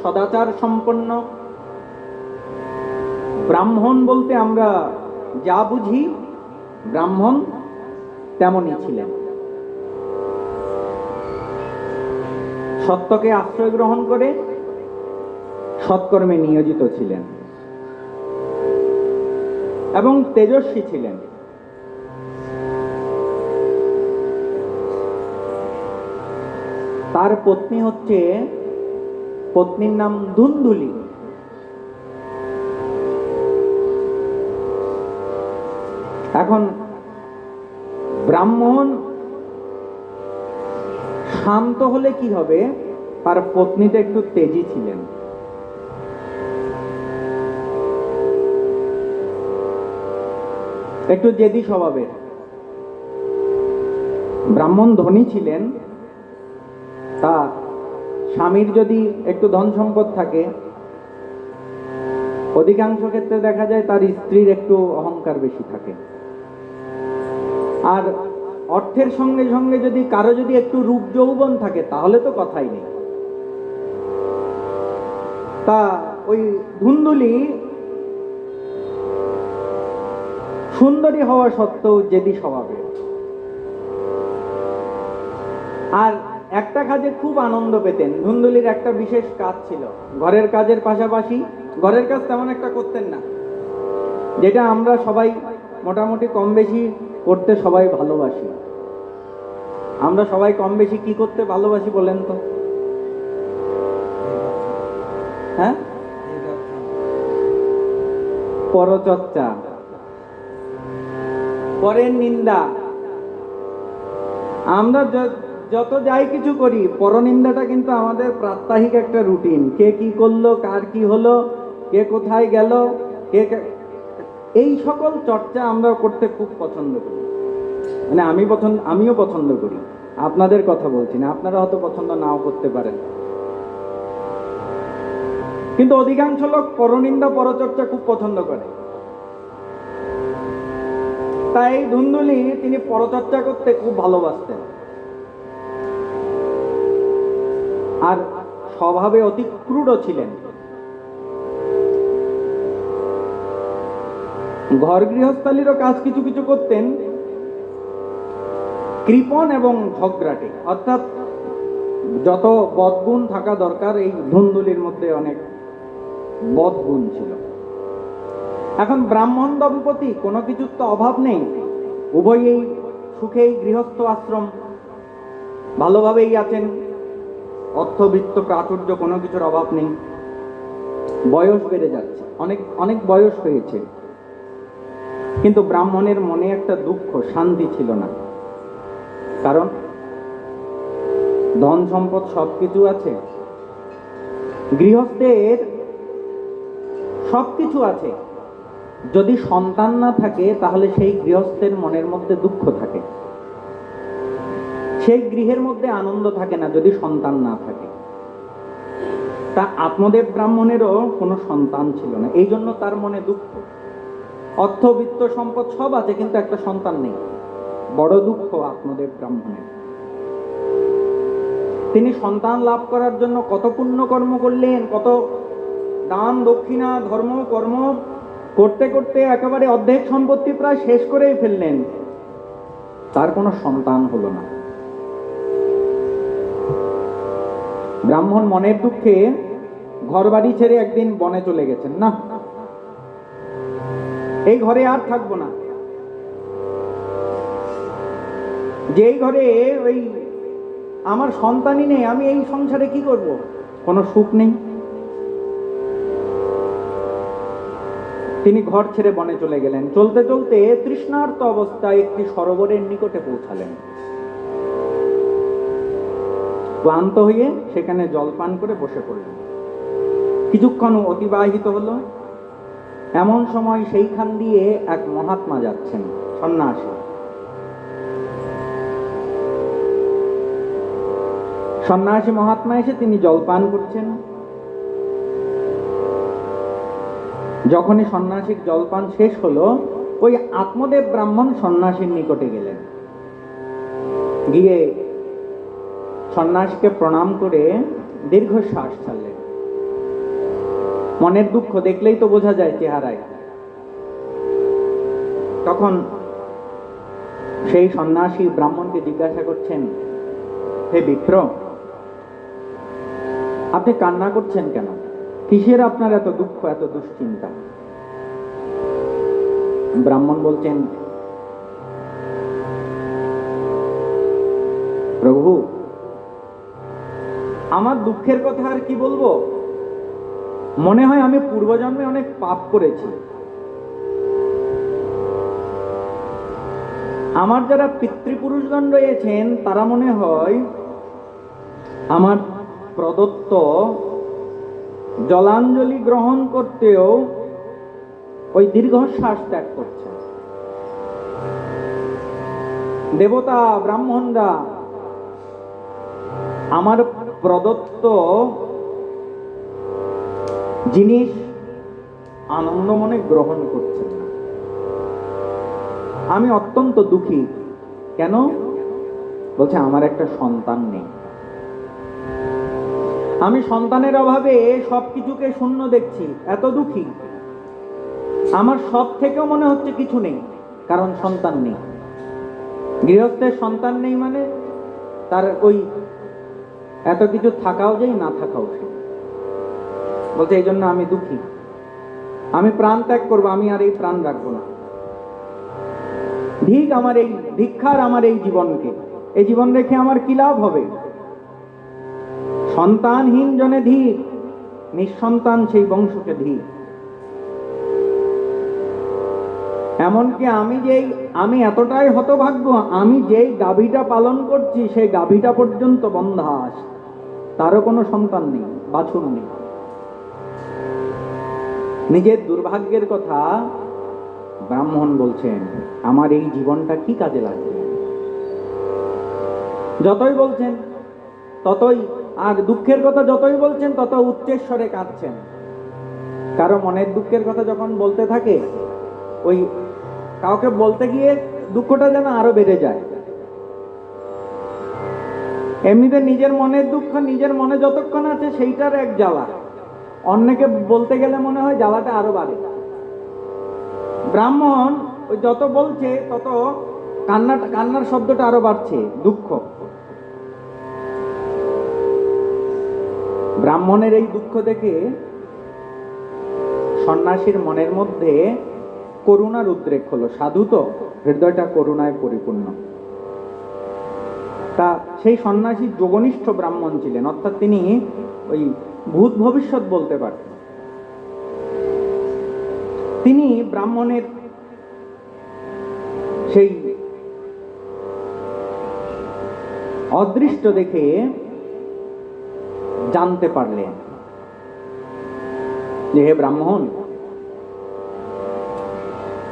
সদাচার সম্পন্ন ব্রাহ্মণ। বলতে আমরা যা বুঝি ব্রাহ্মণ তেমনই ছিলেন। সত্যকে আশ্রয় গ্রহণ করে সৎকর্মে নিয়োজিত ছিলেন এবং তেজস্বী ছিলেন। তার পত্নীর নাম ধুন্ধুলি। এখন ব্রাহ্মণ শান্ত হলে কি হবে, তার পত্নীটা একটু তেজি ছিলেন। একটু জেদি স্বভাবের। ব্রাহ্মণ ধনী ছিলেন, তা স্বামীর যদি একটু ধন সম্পদ থাকে, অধিকাংশ ক্ষেত্রে দেখা যায় তার স্ত্রীর একটু অহংকার বেশি থাকে। আর অর্থের সঙ্গে সঙ্গে যদি কারো যদি একটু রূপ যৌবন থাকে, তাহলে তো কথাই নেই। তা ওই ধুন্দুলি সুন্দরী হওয়া সত্ত্বেও জেদি স্বভাবের, আর একটা কাজে খুব আনন্দ পেতেন। ধুন্দুলির একটা বিশেষ কাজ ছিল, ঘরের কাজের পাশাপাশি, ঘরের কাজ তেমন একটা করতেন না, যেটা আমরা সবাই মোটামুটি কম বেশি করতে সবাই ভালোবাসি। আমরা সবাই কম বেশি কি করতে ভালোবাসি বলেন তো? হ্যাঁ, পরচর্চা, পরের নিন্দা। আমরা যত যাই কিছু করি, পরনিন্দাটা কিন্তু আমাদের প্রাত্যহিক একটা রুটিন। কে কি করলো, কার কি হলো, কে কোথায় গেল, এই সকল চর্চা আমরা করতে খুব পছন্দ করি। মানে আমিও পছন্দ করি, আপনাদের কথা বলছি না, আপনারা হয়তো পছন্দ নাও করতে পারেন, কিন্তু অধিকাংশ লোক পরনিন্দা পরচর্চা খুব পছন্দ করে। তাই ধুন্দুলি তিনি পরচর্চা করতে খুব ভালোবাসতেন, আর স্বভাবে অতি ক্রূর ছিলেন। ঘর গৃহস্থালিরও কাজ কিছু কিছু করতেন, কৃপণ এবং ঝগড়াটে, অর্থাৎ যত বদগুণ থাকা দরকার এই ধুন্দুলির মধ্যে অনেক বদগুণ ছিল। এখন ব্রাহ্মণ দম্পতি, কোনো কিছুর তো অভাব নেই, উভয়েই সুখেই গৃহস্থ আশ্রম ভালোভাবেই আছেন, অর্থবিত্ত প্রাচুর্য কোনো কিছুর অভাব নেই। বয়স বেড়ে যাচ্ছে, অনেক অনেক বয়স হয়েছে, কিন্তু ব্রাহ্মণের মনে একটা দুঃখ, শান্তি ছিল না। কারণ ধন সম্পদ সবকিছু আছে, গৃহস্থের সবকিছু আছে, যদি সন্তান না থাকে তাহলে সেই গৃহস্থের মনের মধ্যে দুঃখ থাকে, সেই গৃহের মধ্যে আনন্দ থাকে না যদি সন্তান না থাকে। তা আত্মদেব ব্রাহ্মণেরও কোনো সন্তান ছিল না, এই জন্য তার মনে দুঃখ। অর্থ বিত্ত সম্পদ সব আছে, কিন্তু একটা সন্তান নেই, বড় দুঃখ আত্মদেব ব্রাহ্মণের। তিনি সন্তান লাভ করার জন্য কত পুণ্য কর্ম করলেন, কত দান দক্ষিণা ধর্ম কর্ম করতে করতে একেবারে অর্ধেক সম্পত্তি প্রায় শেষ করেই ফেললেন, তার কোনো সন্তান হলো না। ব্রাহ্মণ মনের দুঃখে ঘর বাড়ি ছেড়ে একদিন বনে চলে গেছেন। না, এই ঘরে আর থাকবো না, যেই ঘরে ওই আমার সন্তানই নেই, আমি এই সংসারে কি করব, কোনো সুখ নেই। তিনি ঘর ছেড়ে বনে চলে গেলেন। চলতে চলতে তৃষ্ণার্ত অবস্থায় একটি সরোবরের নিকটে পৌঁছালেন। ক্লান্ত হয়ে সেখানে জলপান করে বসে পড়লেন। কিছুক্ষণ অতিবাহিত হলো, এমন সময় সেইখান দিয়ে এক মহাত্মা যাচ্ছেন, সন্ন্যাসী। সন্ন্যাসী মহাত্মা এসে তিনি জলপান করছেন। যখনই সন্ন্যাসীর জলপান শেষ হলো, ওই আত্মদেব ব্রাহ্মণ সন্ন্যাসীর নিকটে গেলেন, গিয়ে সন্ন্যাসীকে প্রণাম করে দীর্ঘশ্বাস ছাড়লেন। মনের দুঃখ দেখলেই তো বোঝা যায় চেহারায়। তখন সেই সন্ন্যাসী ব্রাহ্মণকে জিজ্ঞাসা করছেন, হে বিপ্র, আপনি কান্না করছেন কেন? কিসের আপনার এত দুঃখ, এত দুশ্চিন্তা? ব্রাহ্মণ বলছেন, প্রভু, আমার দুঃখের কথা আর কি বলবো, মনে হয় আমি পূর্বজন্মে অনেক পাপ করেছি। আমার যারা পিতৃপুরুষগণ রয়েছেন তারা মনে হয় আমার প্রদত্ত জলাঞ্জলি গ্রহণ করতেও ওই দীর্ঘশ্বাস ত্যাগ করছে। দেবতা ব্রাহ্মণরা আমার প্রদত্ত জিনিস আনন্দ মনে গ্রহণ করছেন না। আমি অত্যন্ত দুঃখী। কেন? বলছে আমার একটা সন্তান নেই। আমি সন্তানের অভাবে সবকিছুকে শূন্য দেখছি, এত দুঃখী। আমার সব থেকেও মনে হচ্ছে কিছু নেই, কারণ সন্তান নেই। গৃহস্থের সন্তান নেই মানে তার ওই এত কিছু থাকাও যাই, না থাকাও যাই। বলছে এই জন্য আমি দুঃখী, আমি প্রাণ ত্যাগ করবো, আমি আর এই প্রাণ রাখবো না। ধিক আমার এই ভিক্ষার, আমার এই জীবনকে, এই জীবন রেখে আমার কি লাভ হবে? সন্তানহীন জনে ধিক, নিঃসন্তান সেই বংশকে ধিক। এমনকি আমি এতটাই হতভাগ্য, আমি যেই গাভীটা পালন করছি সেই গাভীটা পর্যন্ত বন্ধাস, তারও কোনো সন্তান নেই, বাছুর নেই। নিজের দুর্ভাগ্যের কথা ব্রাহ্মণ বলছেন, আমার এই জীবনটা কি কাজে লাগবে? যতই বলছেন ততই, আর দুঃখের কথা যতই বলছেন তত উচ্চস্বরে কাঁদছেন। কারো মনের দুঃখের কথা যখন বলতে থাকে, ওই কাউকে বলতে গিয়ে দুঃখটা যেন আরো বেড়ে যায়। এমনিতে নিজের মনের দুঃখ নিজের মনে যতক্ষণ আছে সেইটার এক জ্বালা, অন্যকে বলতে গেলে মনে হয় জ্বালাটা আরো বাড়ে। ব্রাহ্মণ ওই যত বলছে তত কান্নার শব্দটা আরো বাড়ছে, দুঃখ। ব্রাহ্মণের এই দুঃখ দেখে সন্ন্যাসীর মনের মধ্যে করুণার উদ্রেক হলো। সাধু তো হৃদয়টা করুণায় পরিপূর্ণ। তা সেই সন্ন্যাসী যোগনিষ্ঠ ব্রাহ্মণ ছিলেন, অর্থাৎ তিনি ওই ভূত ভবিষ্যৎ বলতে পারতেন। তিনি ব্রাহ্মণের সেই অদৃষ্ট দেখে জানতে পারলেন যে হে ব্রাহ্মণ,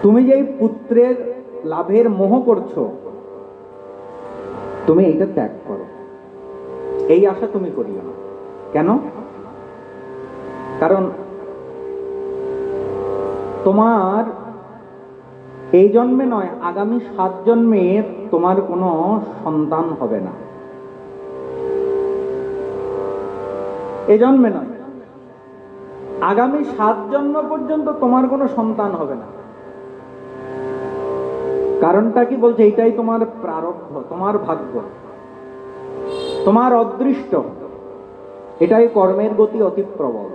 তুমি যে পুত্রের লাভের মোহ করছো, তুমি এইটা ত্যাগ করো, এই আশা তুমি করিও না। কেন? কারণ তোমার এই জন্মে নয়, আগামী 7 জন্মে তোমার কোনো সন্তান হবে না। এই জন্মে নয়, আগামী 7 জন্ম পর্যন্ত তোমার কোনো সন্তান হবে না। কারণটা কি? বলছে এইটাই তোমার প্রারব্ধ, তোমার ভাগ্য, তোমার অদৃষ্ট। এটাই কর্মের গতি অতি প্রবল।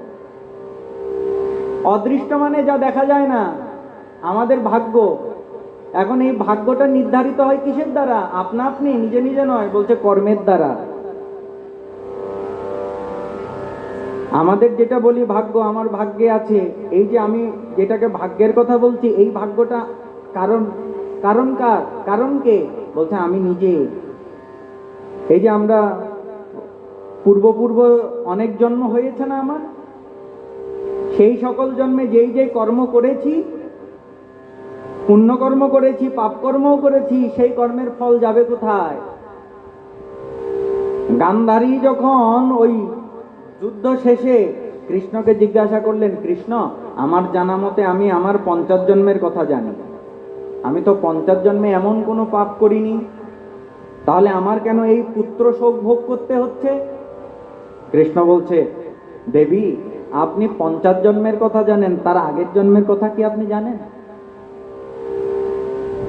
অদৃষ্ট মানে যা দেখা যায় না, আমাদের ভাগ্য। এখন এই ভাগ্যটা নির্ধারিত হয় কিসের দ্বারা? আপনা আপনি, নিজে নিজে নয়, বলছে কর্মের দ্বারা। আমাদের যেটা বলি ভাগ্য, আমার ভাগ্যে আছে, এই যে আমি যেটাকে ভাগ্যের কথা বলছি, এই ভাগ্যটা কারণ কার? কারণ কে? বলছে আমি নিজে। এই যে আমরা পূর্ব অনেক জন্ম হয়েছে না আমার, সেই সকল জন্মে যেই যেই কর্ম করেছি, পুণ্যকর্ম করেছি, পাপ কর্মও করেছি, সেই কর্মের ফল যাবে কোথায়? গান্ধারী যখন ওই যুদ্ধ শেষে কৃষ্ণকে জিজ্ঞাসা করলেন, কৃষ্ণ আমার জানা মতে আমি আমার 50 জন্মের কথা জানি, আমি তো 50 জন্মে এমন কোনো পাপ করিনি, তাহলে আমার কেন এই পুত্র শোক ভোগ করতে হচ্ছে? কৃষ্ণ বলছে, দেবী আপনি 50 জন্মের কথা জানেন, তার আগের জন্মের কথা কি আপনি জানেন?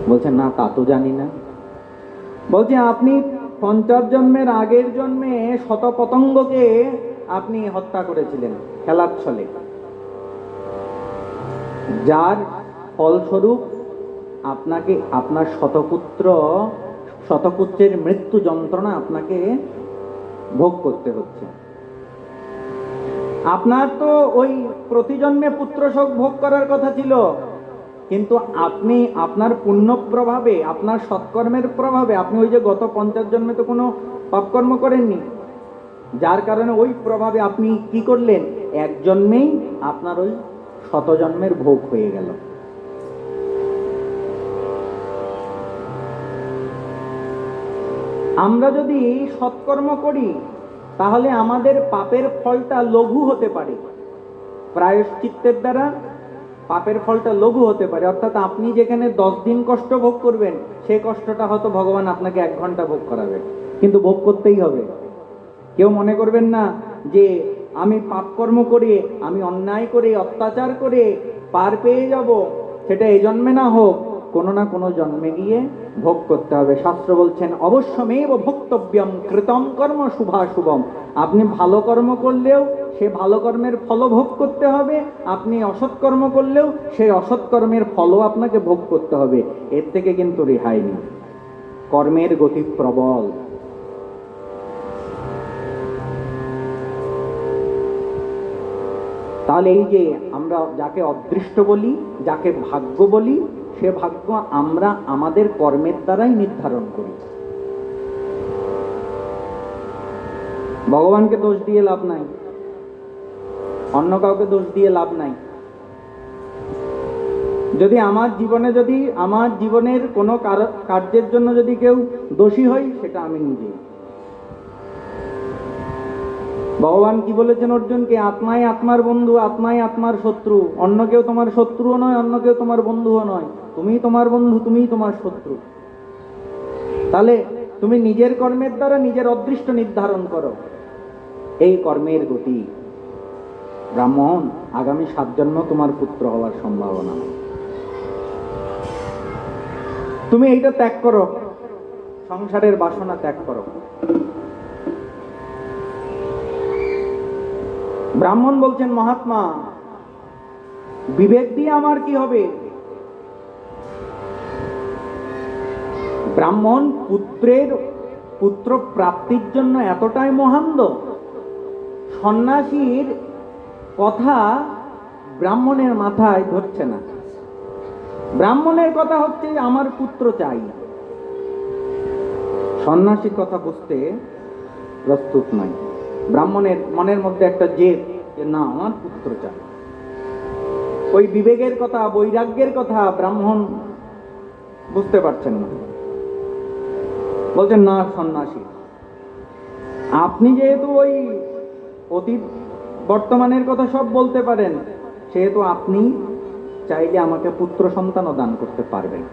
বলছে না, তা তো জানি না। বলছে আপনি 50 জন্মের আগের জন্মে শত পতঙ্গকে আপনি হত্যা করেছিলেন খেলার ছলে, যার ফলস্বরূপ আপনাকে আপনার শতপুত্রের মৃত্যু যন্ত্রণা আপনাকে ভোগ করতে হচ্ছে। আপনার তো ওই প্রতিজন্মে পুত্র শোক ভোগ করার কথা ছিল, কিন্তু আপনি আপনার পুণ্য প্রভাবে, আপনার সৎকর্মের প্রভাবে আপনি ওই যে গত 50 জন্মে তো কোনো পাপকর্ম করেননি, যার কারণে ওই প্রভাবে আপনি কি করলেন, এক জন্মেই আপনার ওই 100 জন্মের ভোগ হয়ে গেল। আমরা যদি সৎকর্ম করি তাহলে আমাদের পাপের ফলটা লঘু হতে পারে, প্রায়শ্চিত্তের দ্বারা পাপের ফলটা লঘু হতে পারে। অর্থাৎ আপনি যেখানে 10 দিন কষ্ট ভোগ করবেন, সেই কষ্টটা হয়তো ভগবান আপনাকে 1 ঘন্টা ভোগ করাবে, কিন্তু ভোগ করতেই হবে। কেউ মনে করবেন না যে আমি পাপকর্ম করে, আমি অন্যায় করে, অত্যাচার করে পার পেয়ে যাব, সেটা এই জন্মে না হোক, কোনো না কোনো জন্মে গিয়ে ভোগ করতে হবে। শাস্ত্র বলছেন অবশ্যমেব ভোক্তব্যম কৃতম কর্ম শুভাশুভম। আপনি ভালো কর্ম করলেও সে ভালো কর্মের ফল ভোগ করতে হবে, আপনি অসৎ কর্ম করলেও সেই অসৎ কর্মের ফলও আপনাকে ভোগ করতে হবে। এর থেকে কিন্তু রেহাই নেই। কর্মের গতি প্রবল। তাহলে এই যে আমরা যাকে অদৃষ্ট বলি, যাকে ভাগ্য বলি, সে ভাগ্য আমরা আমাদের কর্মের দ্বারাই নির্ধারণ করি। ভগবানকে দোষ দিয়ে লাভ নাই, অন্য কাউকে দোষ দিয়ে লাভ নাই। যদি আমার জীবনের কোনো কার্যের জন্য যদি কেউ দোষী হয়, সেটা আমি নিজে। ভগবান কি বলেছেন অর্জুনকে? আত্মাই আত্মার বন্ধু, আত্মাই আত্মার শত্রু। অন্য কেউ তোমার শত্রুও নয়, অন্য কেউ তোমার বন্ধুও নয়। তুমিই তোমার বন্ধু, তুমিই তোমার শত্রু। তাহলে তুমি নিজের কর্মের দ্বারা নিজের অদৃষ্ট নির্ধারণ করো। এই কর্মের গতি। ব্রাহ্মণ, আগামী 7 জন্ম তোমার পুত্র হওয়ার সম্ভাবনা। তুমি এইটা ত্যাগ করো, সংসারের বাসনা ত্যাগ করো। ব্রাহ্মণ বলছেন, মহাত্মা, বিবেক দিয়ে আমার কি হবে? ব্রাহ্মণ পুত্র প্রাপ্তির জন্য এতটাই মহান্ধ, সন্ন্যাসীর কথা ব্রাহ্মণের মাথায় ধরছে না। ব্রাহ্মণের কথা হচ্ছে আমার পুত্র চাই, সন্ন্যাসীর কথা বুঝতে প্রস্তুত নয়। ব্রাহ্মণের মনের মধ্যে একটা জেদ যে না, আমার পুত্র চাই। ওই বিবেকের কথা, বৈরাগ্যের কথা ব্রাহ্মণ বুঝতে পারছেন না। বলছেন, না সন্ন্যাসী, আপনি যেহেতু ওই অতীত বর্তমানের কথা সব বলতে পারেন, সেহেতু আপনি চাইলে আমাকে পুত্র সন্তানও দান করতে পারবেন।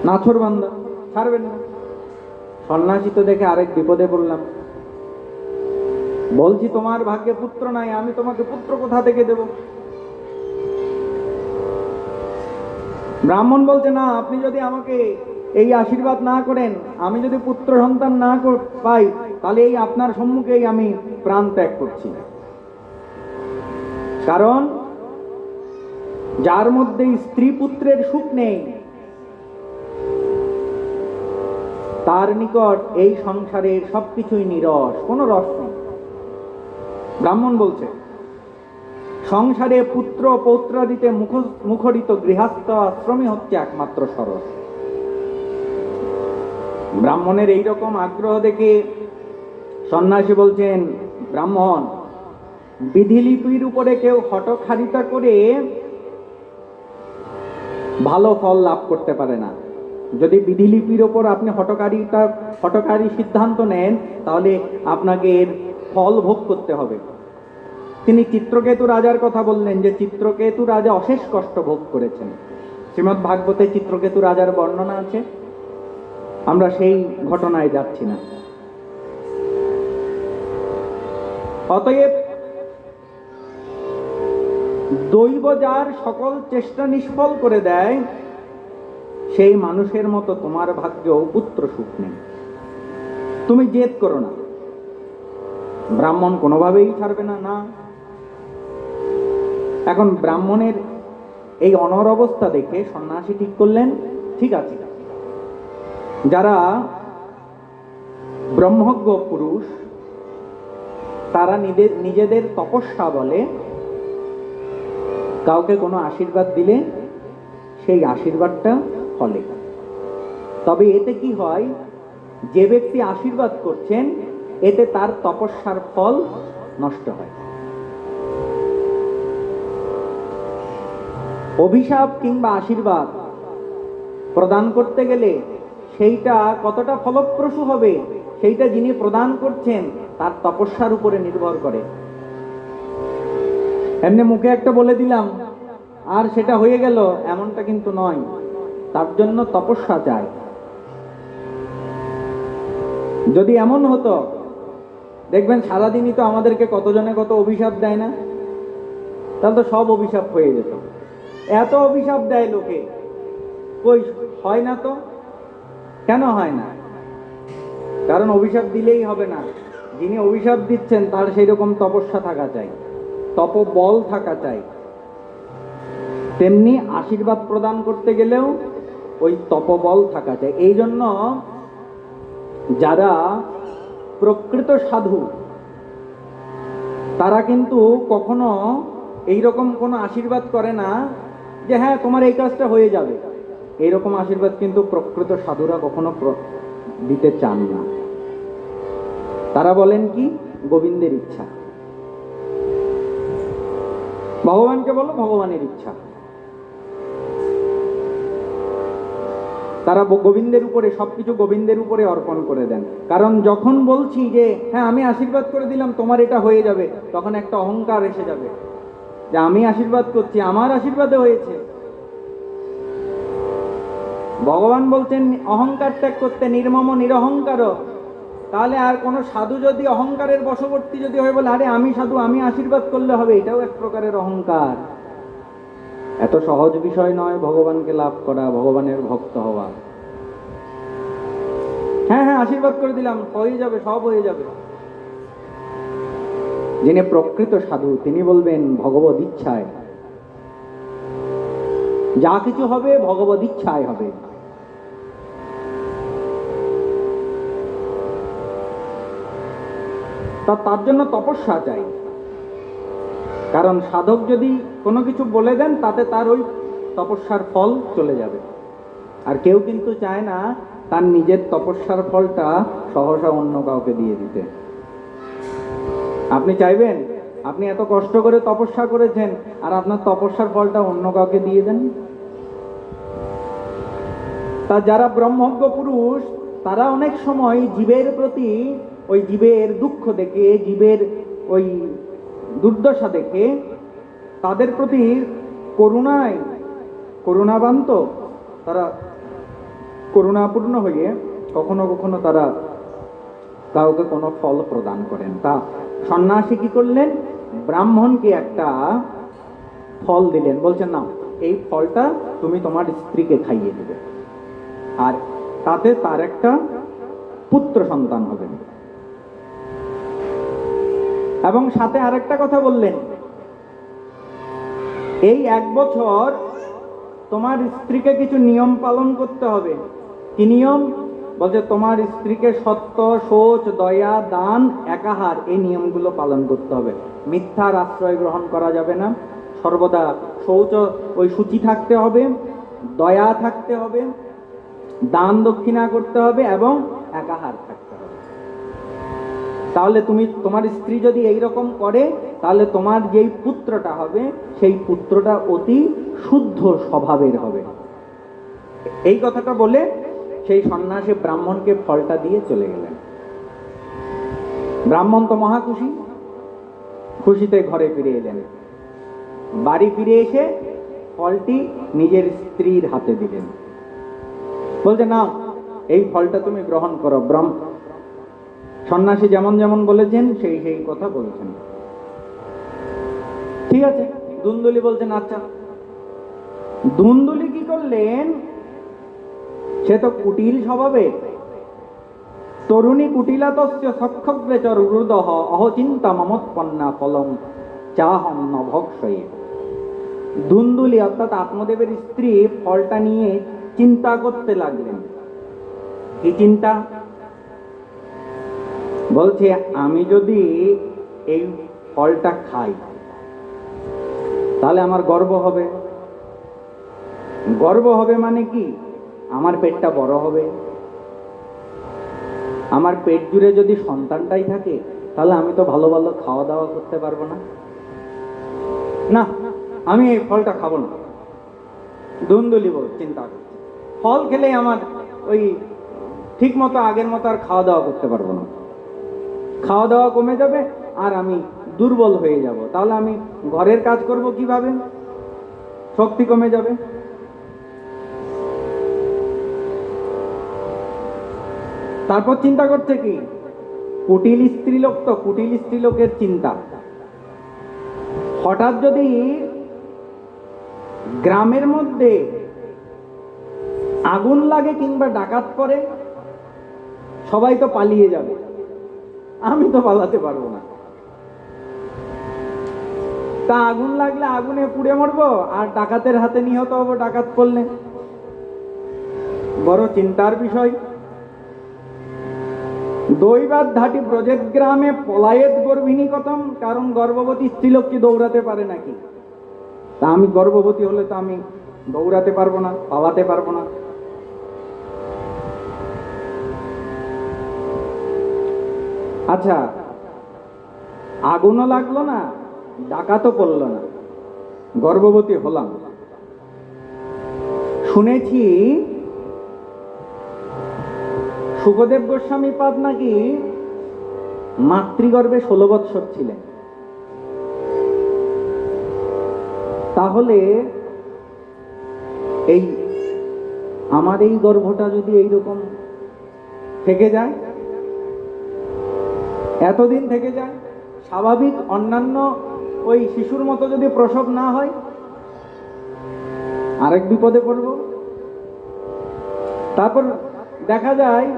নাছোড়বান্দা, ছাড়বেন না। সন্ন্যাসী তো দেখে আরেক বিপদে পড়লাম। বলছি তোমার ভাগ্যে পুত্র নাই, আমি তোমাকে পুত্র কোথা থেকে দেব? ব্রাহ্মণ বলছে, না, আপনি যদি আমাকে এই আশীর্বাদ না করেন, আমি যদি পুত্র সন্তান না পাই, তাহলে এই আপনার সম্মুখেই আমি প্রাণ ত্যাগ করছি। কারণ যার মধ্যে স্ত্রী পুত্রের সুখ নেই, তার নিকট এই সংসারের সবকিছুই নিরস, কোনো রস নেই। ব্রাহ্মণ বলছে, সংসারে পুত্র পৌত্রাদিতে মুখরিত গৃহস্থ আশ্রমই হচ্ছে একমাত্র সরস। ব্রাহ্মণের এইরকম আগ্রহ দেখে সন্ন্যাসী বলছেন, ব্রাহ্মণ, বিধিলিপির উপরে কেউ হঠকারিতা করে ভালো ফল লাভ করতে পারে না। যদি বিধিলিপির ওপর আপনি হঠকারী সিদ্ধান্ত নেন, তাহলে আপনাকে এর ফল ভোগ করতে হবে। তিনি চিত্রকেতু রাজার কথা বললেন, যে চিত্রকেতু রাজা অশেষ কষ্ট ভোগ করেছেন। শ্রীমদ্ ভাগবতে চিত্রকেতু রাজার বর্ণনা আছে, আমরা সেই ঘটনায় যাচ্ছি না। অতএব দৈব যার সকল চেষ্টা নিষ্ফল করে দেয়, সেই মানুষের মতো তোমার ভাগ্যেও পুত্র সুখ নেই। তুমি জেদ করো না। ব্রাহ্মণ কোনোভাবেই ছাড়বে না। না, এখন ব্রাহ্মণের এই অনর অবস্থা দেখে সন্ন্যাসী ঠিক করলেন, ঠিক আছে, যারা ব্রহ্মজ্ঞ পুরুষ, তারা নিজেদের তপস্যা বলে কাউকে কোনো আশীর্বাদ দিলে সেই আশীর্বাদটা ফলে। তবে এতে কি হয়, যে ব্যক্তি আশীর্বাদ করছেন, এতে তার তপস্যার ফল নষ্ট হয়। অভিশাপ কিংবা আশীর্বাদ প্রদান করতে গেলে সেইটা কতটা ফলপ্রসূ হবে সেইটা যিনি প্রদান করছেন তার তপস্যার উপরে নির্ভর করে। এমনি মুখে একটা বলে দিলাম আর সেটা হয়ে গেল, এমনটা কিন্তু নয়। তার জন্য তপস্যা চাই। যদি এমন হতো, দেখবেন সারাদিনই তো আমাদেরকে কতজনে কত অভিশাপ দেয় না, তাহলে তো সব অভিশাপ হয়ে যেত। এত অভিশাপ দেয় লোকে, কই হয় না তো? কেন হয় না? কারণ অভিশাপ দিলেই হবে না, যিনি অভিশাপ দিচ্ছেন তার সেই রকম তপস্যা থাকা চাই, তপবল থাকা চাই। তেমনি আশীর্বাদ প্রদান করতে গেলেও ওই তপবল থাকা চাই। এই জন্য যারা প্রকৃত সাধু তারা কিন্তু কখনো এইরকম কোনো আশীর্বাদ করে না যে হ্যাঁ তোমার এই কাজটা হয়ে যাবে। এইরকম আশীর্বাদ কিন্তু প্রকৃত সাধুরা কখনো দিতে চান না। তারা বলেন কি, গোবিন্দের ইচ্ছা। ভগবানকে বলো ভগবানের ইচ্ছা। তারা গোবিন্দের উপরে, সবকিছু গোবিন্দের উপরে অর্পণ করে দেন। কারণ যখন বলছি যে হ্যাঁ আমি আশীর্বাদ করে দিলাম তোমার এটা হয়ে যাবে, তখন একটা অহংকার এসে যাবে যে আমি আশীর্বাদ করছি, আমার আশীর্বাদে হয়েছে। ভগবান বলছেন অহংকার ত্যাগ করতে, নির্মম নিরহংকার। তাহলে আর কোনো সাধু যদি অহংকারের বশবর্তী যদি হয়ে বলে আরে আমি সাধু, আমি আশীর্বাদ করলে হবে, এটাও এক প্রকারের অহংকার। এত সহজ বিষয় নয় ভগবানকে লাভ করা, ভগবানের ভক্ত হওয়া। হ্যাঁ হ্যাঁ আশীর্বাদ করে দিলাম, হয়ে যাবে, সব হয়ে যাবে। যিনি প্রকৃত সাধু তিনি বলবেন ভগবদ ইচ্ছায়, যা কিছু হবে ভগবদ ইচ্ছায় হবে। তার জন্য তপস্যা চাই। কারণ সাধক যদি কোনো কিছু বলে দেন তাতে তার ওই তপস্যার ফল চলে যাবে। আর কেউ কিন্তু চায় না তার নিজের তপস্যার ফলটা সহসা অন্য কাউকে দিয়ে দিতে। আপনি চাইবেন আপনি এত কষ্ট করে তপস্যা করেছেন আর আপনার তপস্যার ফলটা অন্য কাউকে দিয়ে দেন? তা যারা ব্রহ্মজ্ঞ পুরুষ তারা অনেক সময় জীবের প্রতি, ওই জীবের দুঃখ দেখে, জীবের ওই দুর্দশা দেখে তাদের প্রতি করুণাবান, তো তারা করুণাপূর্ণ হয়ে কখনো কখনো তারা কাউকে কোনো ফল প্রদান করেন। তা সন্ন্যাসী কি করলেন, ব্রাহ্মণকে একটা ফল দিলেন, বলছেন না এই ফলটা তুমি তোমার স্ত্রীকে খাইয়ে দেবে, আর তাতে তার একটা পুত্র সন্তান হবে। এবং সাথে আরেকটা কথা বললেন, এই 1 বছর তোমার স্ত্রীকে কিছু নিয়ম পালন করতে হবে। কি নিয়ম? বলছে তোমার স্ত্রীকে সত্য, শৌচ, দয়া, দান, একাহার, এই নিয়মগুলো পালন করতে হবে। মিথ্যার আশ্রয় গ্রহণ করা যাবে না, সর্বদা শৌচ ওই সূচি থাকতে হবে, দয়া থাকতে হবে, দান দক্ষিণা করতে হবে এবং একাহার থাকতে হবে। তাহলে তুমি, তোমার স্ত্রী যদি এইরকম করে তাহলে তোমার যেই পুত্রটা হবে সেই পুত্রটা অতি শুদ্ধ স্বভাবের হবে। এই কথাটা বলে সেই সন্ন্যাসী ব্রাহ্মণকে ফলটা দিয়ে চলে গেলেন। ব্রাহ্মণ তো মহা খুশি, খুশিতে ঘরে ফিরে এলেন। বাড়ি ফিরে এসে ফলটি নিজের স্ত্রীর হাতে দিলেন, বলছে নাও এই ফলটা তুমি গ্রহণ করো। সন্ন্যাসী যেমন যেমন বলেছেন সেই সেই কথা বলছেন। ঠিক আছে, দুন্দুলি বলছেন আচ্ছা। দুন্দুলি কি করলেন, সে তো কুটিল স্বভাবে, তরুণী কুটিলাতস্য সক্ষগ্রে চ রুরুদহ অহচিন্তা মমৎপন্না ফলম চাহম ন ভক্ষয়ে। দুন্দুলি অর্থাৎ আত্মদেবের স্ত্রী ফলটা নিয়ে চিন্তা করতে লাগলেন। কি চিন্তা? বলছে আমি যদি এই ফলটা খাই তাহলে আমার গর্ব হবে। গর্ব হবে মানে কি, আমার পেটটা বড় হবে। আমার পেট জুড়ে যদি সন্তানটাই থাকে তাহলে আমি তো ভালো ভালো খাওয়া দাওয়া করতে পারবো না। না, আমি এই ফলটা খাবো না। দুন্দুলি বল চিন্তা করছে, ফল খেলে আমার ওই ঠিক মতো আগের মতো আর খাওয়া দাওয়া করতে পারবো না, খাওয়া দাওয়া কমে যাবে আর আমি দুর্বল হয়ে যাব। তাহলে আমি ঘরের কাজ করব কিভাবে? শক্তি কমে যাবে। তারপর চিন্তা করছে কি, কুটিল স্ত্রীলোক, তো কুটিল স্ত্রীলোকের চিন্তা, হঠাৎ যদি গ্রামের মধ্যে আগুন লাগে কিংবা ডাকাত পড়ে, সবাই তো পালিয়ে যাবে, আমি তো পালাতে পারবো না। তা আগুন লাগলে আগুনে পুড়ে মরবো, আর ডাকাতের হাতে নিহত হবো ডাকাত পড়লে, বড় চিন্তার বিষয়। দৈবাত ধাটি প্রজেক্ট গ্রামে পলায়েত গর্ভিণী কথম, কারণ গর্ভবতী স্ত্রীলোক কি দৌড়াতে পারে নাকি? তা আমি গর্ভবতী হলে তো আমি দৌড়াতে পারবো না, পালাতে পারবো না। আচ্ছা, আগুনও লাগলো না, ডাকাতও পড়লো না, গর্ভবতী হলাম। শুনেছি সুখদেব গোস্বামী পাদ নাকি মাতৃগর্ভে 16 বৎসর ছিলেন। তাহলে এই আমার এই গর্ভটা যদি এইরকম থেকে যায়, এতদিন থেকে যায়, স্বাভাবিক অন্যান্য ওই শিশুর মতো যদি প্রসব না হয়, আরেক বিপদে পড়ব। তারপর দেখা যায়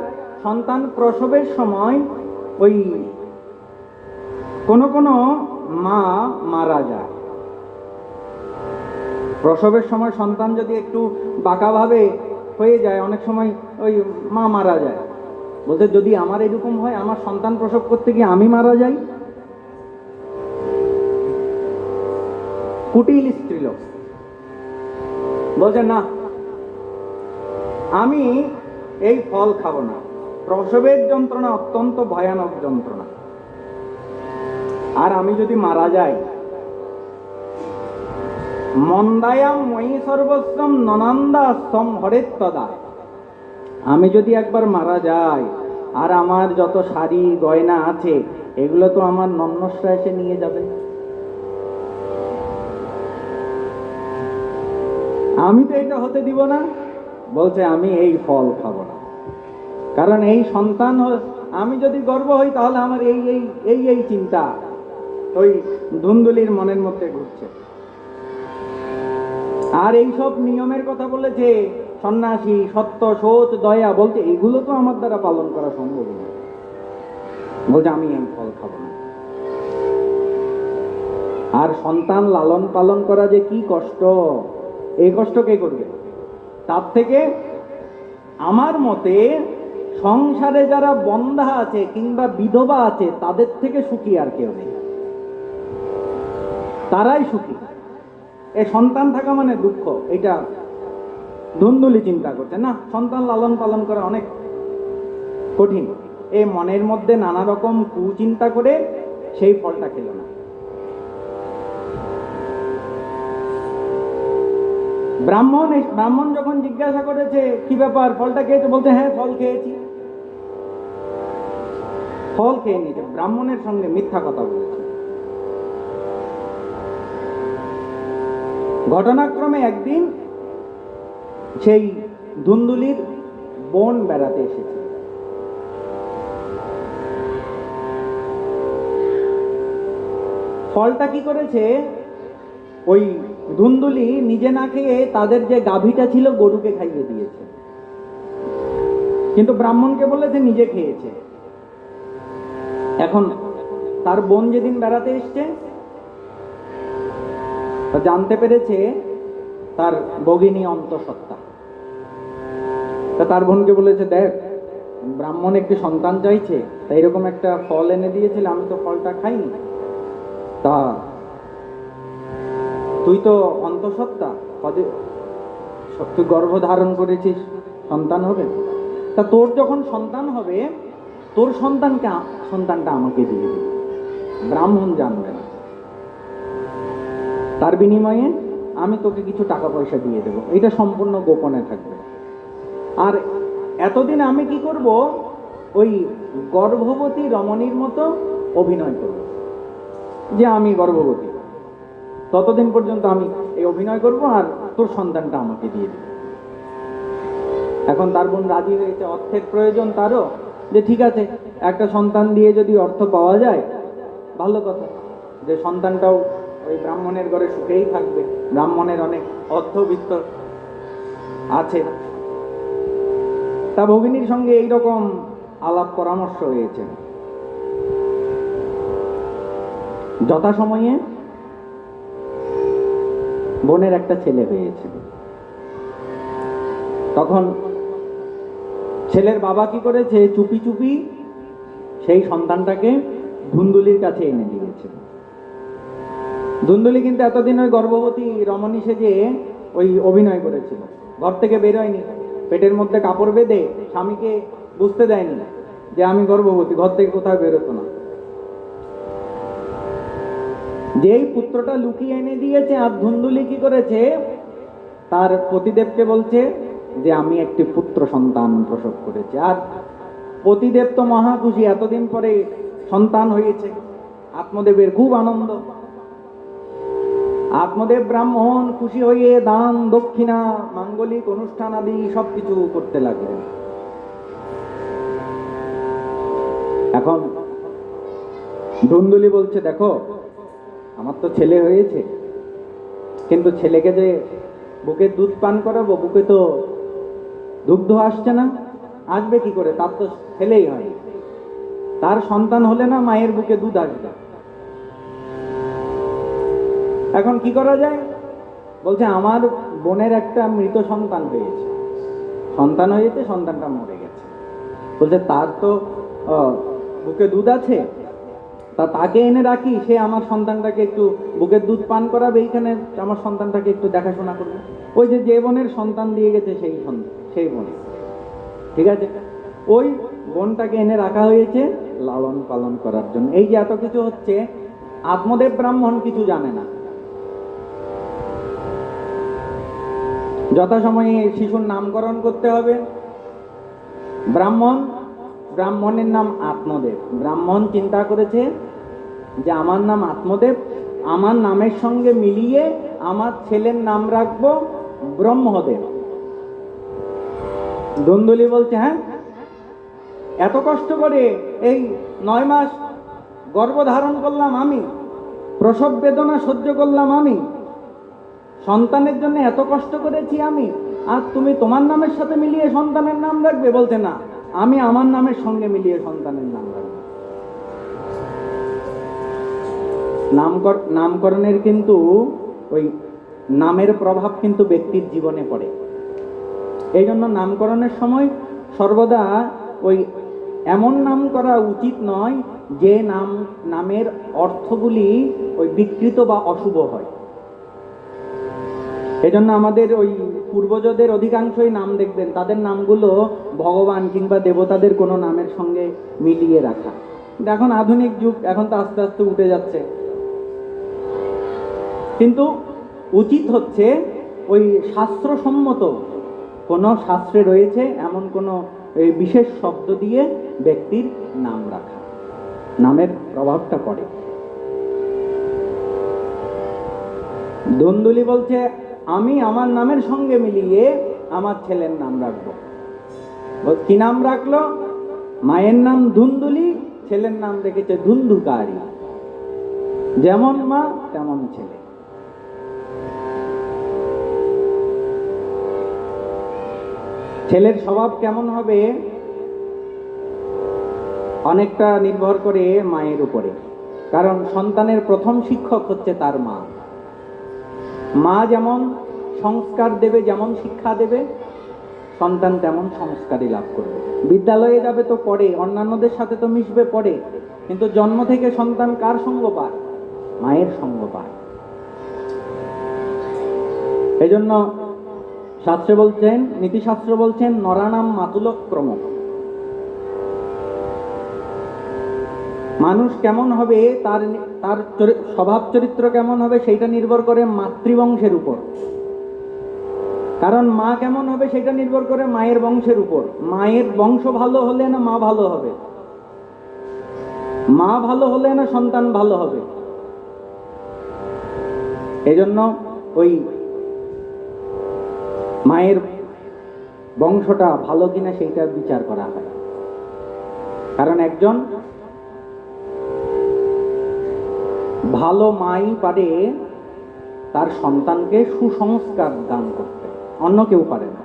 সন্তান প্রসবের সময় ওই কোনো কোনো মা মারা যায়। প্রসবের সময় সন্তান যদি একটু বাঁকাভাবে হয়ে যায়, অনেক সময় ওই মা মারা যায়। বলতে যদি আমার এরকম হয়, আমার সন্তান প্রসব করতে গিয়ে আমি মারা যাই। কুটিল স্ত্রীলোক বলছে না, আমি এই ফল খাবো না, প্রসবের যন্ত্রণা অত্যন্ত ভয়ানক যন্ত্রণা, আর আমি যদি মারা যাই, মন্দায়াম ময়ী সর্বস্বম ননন্দা হরেত তদা, আমি যদি একবার মারা যাই আর আমার যত শাড়ি গয়না আছে এগুলো তো আমার নন্নসরা এসে নিয়ে যাবে, আমি তো এটা হতে দিব না। বলছে আমি এই ফল খাবো না, কারণ এই সন্তান আমি যদি গর্ব হই তাহলে আমার এই এই এই এই চিন্তা ওই ধুন্দুলির মনের মধ্যে ঘুরছে। আর এই সব নিয়মের কথা বলেছে সন্ন্যাসী, সত্য, শোচ, দয়া, বলছে এগুলো তো আমার দ্বারা পালন করা সম্ভব না। বলছে আমি এই ফল খাবো না। আর সন্তান লালন পালন করা যে কি কষ্ট, এই কষ্ট কে করবে? তার থেকে আমার মতে সংসারে যারা বন্ধা আছে কিংবা বিধবা আছে তাদের থেকে সুখী আর কেউ নেই, তারাই সুখী। এই সন্তান থাকা মানে দুঃখ, এটা ধুন্দুলি চিন্তা করছে না, সন্তান লালন পালন করা অনেক কঠিন। এই মনের মধ্যে নানা রকম কুচিন্তা করে সেই ফলটা খেল না। ব্রাহ্মণ যখন জিজ্ঞাসা করেছে কি ব্যাপার, ফলটা খেয়েছে? বলতে হ্যাঁ ফল খেয়েছি। ফল খেয়ে নিয়েছে, ব্রাহ্মণের সঙ্গে মিথ্যা কথা বলেছে। ঘটনাক্রমে একদিন সেই ধুন্দুলির বোন বেড়াতে এসেছে। ফলটা কি করেছে, ওই ধুন্দুলি নিজে না খেয়ে তাদের যে গাভীটা ছিল গরুকে খাইয়ে দিয়েছে, কিন্তু ব্রাহ্মণকে বলেছে নিজে খেয়েছে। এখন তার বোন যেদিন বেড়াতে এসছে জানতে পেরেছে তার ভগিনী অন্তঃসত্ত্বা। তার বোনকে বলেছে দেখ, ব্রাহ্মণ একটি সন্তান চাইছে, তাই এরকম একটা ফল এনে দিয়েছিল, আমি তো ফলটা খাইনি, তা তুই তো অন্তঃসত্ত্বা, তুই গর্ভ ধারণ করেছিস, সন্তান হবে, তা তোর যখন সন্তান হবে তোর সন্তানটা আমাকে দিয়ে দিবি, ব্রাহ্মণ জানবে না, তার বিনিময়ে আমি তোকে কিছু টাকা পয়সা দিয়ে দেবো, এটা সম্পূর্ণ গোপনে থাকবে। আর এতদিন আমি কি করব, ওই গর্ভবতী রমণীর মতো অভিনয় করব যে আমি গর্ভবতী, ততদিন পর্যন্ত আমি এই অভিনয় করব আর তোর সন্তানটা আমাকে দিয়ে দিবি। এখন তার বোন রাজি হয়েছে, অর্থের প্রয়োজন তারও, যে ঠিক আছে একটা সন্তান দিয়ে যদি অর্থ পাওয়া যায় ভালো কথা, যে সন্তানটাও ওই ব্রাহ্মণের ঘরে সুখেই থাকবে, ব্রাহ্মণের অনেক অর্থবিত্ত আছে। তা ভগিনীর সঙ্গে এইরকম আলাপ পরামর্শ হয়েছে। যথাসময়ে বোনের একটা ছেলে হয়েছে। তখন ছেলের বাবা কি করেছে, চুপি চুপি সেই সন্তানটাকে ধুন্দুলির কাছে এনে দিয়েছে। ধুন্দুলি কিন্তু এতদিন ওই গর্ভবতী রমণী সেজে ওই অভিনয় করেছিল, ঘর থেকে বেরোয়নি, পেটের মধ্যে কাপড় বেঁধে স্বামীকে বুঝতে দেয়নি যে আমি গর্ভবতী, ঘর থেকে কোথাও বেরোতো না। যেই পুত্রটা লুকিয়ে এনে দিয়েছে, আর ধুন্দুলি কি করেছে, তার পতিদেবকে বলছে যে আমি একটি পুত্র সন্তান প্রসব করেছি। আর পতিদেব তো মহা খুশি, এতদিন পরে সন্তান হয়েছে, আত্মদেবের খুব আনন্দ। আত্মদেব ব্রাহ্মণ খুশি হয়ে দান দক্ষিণা মাঙ্গলিক অনুষ্ঠান আদি সবকিছু করতে লাগলেন। এখন ধুন্দুলি বলছে, দেখো আমার তো ছেলে হয়েছে, কিন্তু ছেলেকে যে বুকে দুধ পান করাবো, বুকে তো দুগ্ধ আসছে না, আসবে কি করে, তার তো ছেলেই হয়, তার সন্তান হলে না মায়ের বুকে দুধ আসবে। এখন কি করা যায়? বলছে আমার বোনের একটা মৃত সন্তান হয়েছে, সন্তানটা মরে গেছে। বলছে তার তো বুকে দুধ আছে, তা তাকে এনে রাখি, সে আমার সন্তানটাকে একটু বুকের দুধ পান করাবে, এইখানে আমার সন্তানটাকে একটু দেখাশোনা করবে। ওই যে বোনের সন্তান দিয়ে গেছে সেই বোন, ঠিক আছে, ওই বোনটাকে এনে রাখা হয়েছে লালন পালন করার জন্য। এই যে এত কিছু হচ্ছে, আত্মদেব ব্রাহ্মণ কিছু জানে না। যথাসময়ে শিশুর নামকরণ করতে হবে। ব্রাহ্মণের নাম আত্মদেব। ব্রাহ্মণ চিন্তা করেছে যে আমার নাম আত্মদেব, আমার নামের সঙ্গে মিলিয়ে আমার ছেলের নাম রাখবো ব্রহ্মদেব। ধুন্দুলি বলছে, হ্যাঁ, এত কষ্ট করে এই 9 মাস গর্ভধারণ করলাম আমি, প্রসব বেদনা সহ্য করলাম আমি, সন্তানের জন্য এত কষ্ট করেছি আমি, আর তুমি তোমার নামের সাথে মিলিয়ে সন্তানের নাম রাখবে? বলছে না, আমি আমার নামের সঙ্গে মিলিয়ে সন্তানের নাম রাখবো। নামকরণের কিন্তু ওই নামের প্রভাব কিন্তু ব্যক্তির জীবনে পড়ে। এই জন্য নামকরণের সময় সর্বদা ওই এমন নাম করা উচিত নয় যে নামের অর্থগুলি ওই বিকৃত বা অশুভ হয়। এই জন্য আমাদের ওই পূর্বজদের অধিকাংশই নাম দেখবেন, তাদের নামগুলো ভগবান কিংবা দেবতাদের কোনো নামের সঙ্গে মিলিয়ে রাখা। এখন আধুনিক যুগ, এখন তো আস্তে আস্তে উঠে যাচ্ছে, কিন্তু উচিত হচ্ছে ওই শাস্ত্রসম্মত কোনো শাস্ত্রে রয়েছে এমন কোনো বিশেষ শব্দ দিয়ে ব্যক্তির নাম রাখা, নামের প্রভাবটা পড়ে। ধুন্দুলি বলছে আমি আমার নামের সঙ্গে মিলিয়ে আমার ছেলের নাম রাখবো। কি নাম রাখলো? মায়ের নাম ধুন্দুলি, ছেলের নাম রেখেছে ধুন্ধুকারি। যেমন মা তেমন ছেলে। ছেলের স্বভাব কেমন হবে অনেকটা নির্ভর করে মায়ের উপরে, কারণ সন্তানের প্রথম শিক্ষক হচ্ছে তার মা। মা যেমন সংস্কার দেবে, যেমন শিক্ষা দেবে, সন্তান তেমন সংস্কারই লাভ করবে। বিদ্যালয়ে যাবে তো পড়ে, অন্যান্যদের সাথে তো মিশবে পড়ে, কিন্তু জন্ম থেকে সন্তান কার সঙ্গ পায়? মায়ের সঙ্গ পায়। এই জন্য শাস্ত্রে বলছেন, নীতিশাস্ত্র বলছেন, নরানাম মাতুলক্রম। মানুষ কেমন হবে, তার স্বভাব চরিত্র কেমন হবে, সেইটা নির্ভর করে মাতৃবংশের উপর। কারণ মা কেমন হবে সেটা নির্ভর করে মায়ের বংশের উপর। মায়ের বংশ ভালো হলে না মা ভালো হবে, মা ভালো হলে না সন্তান ভালো হবে। এজন্য ওই মায়ের বংশটা ভালো কিনা সেইটা বিচার করা হয়। কারণ একজন ভালো মাই পারে তার সন্তানকে সুসংস্কার দান করতে, অন্য কেউ পারে না।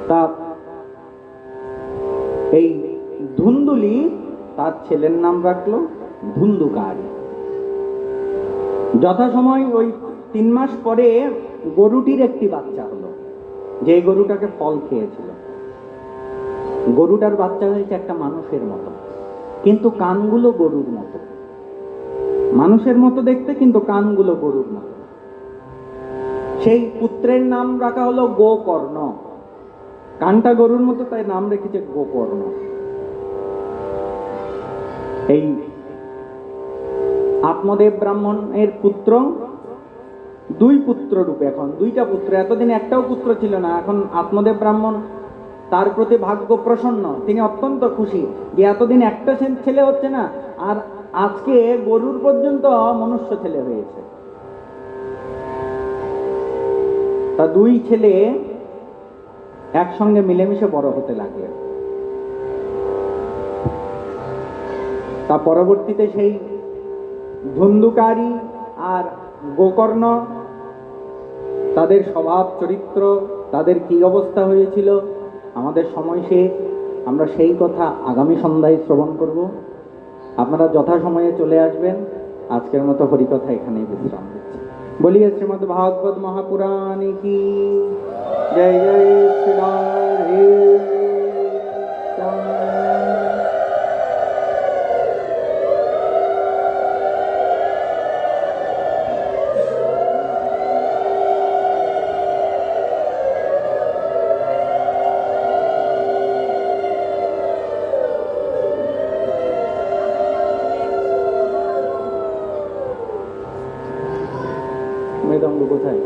তা এই ধুন্দুলি তার ছেলের নাম রাখলো ধুন্দুকারি। যথাসময় ওই 3 মাস পরে গরুটির একটি বাচ্চা হলো, যে গরুটাকে ফল খেয়েছিল। গরুটার বাচ্চা হয়েছে একটা মানুষের মতো, কিন্তু কানগুলো গরুর মতো। মানুষের মতো দেখতে, কিন্তু কানগুলো গরুর মতো। সেই পুত্রের নাম রাখা হলো গোকর্ণ। কানটা গরুর মতো, তাই নাম রেখেছে গোকর্ণ। এই আত্মদেব ব্রাহ্মণের পুত্র, 2 পুত্র রূপে, এখন 2টা পুত্র। এতদিন একটাও পুত্র ছিল না। এখন আত্মদেব ব্রাহ্মণ, তার প্রতি ভাগ্য প্রসন্ন, তিনি অত্যন্ত খুশি যে এতদিন একটা ছেলে হচ্ছে না, আর আজকে গরুর পর্যন্ত মনুষ্য ছেলে হয়েছে। তা 2 ছেলে একসঙ্গে মিলেমিশে বড় হতে লাগলো। তা পরবর্তীতে সেই ধুন্দুকারি আর গোকর্ণ, তাদের স্বভাব চরিত্র, তাদের কি অবস্থা হয়েছিল, আমাদের সময় শেষ। আমরা সেই কথা আগামী সন্ধ্যায় শ্রবণ করব। আপনারা যথাসময়ে চলে আসবেন। আজকের মতো হরিকথা এখানেই বিশ্রাম দিচ্ছি। বলিয়ে শ্রীমদ্ ভাগবত মহাপুরাণ কি জয়। জয় শ্রী রাধে শ্যাম। মৃদঙ্গ কোথায়?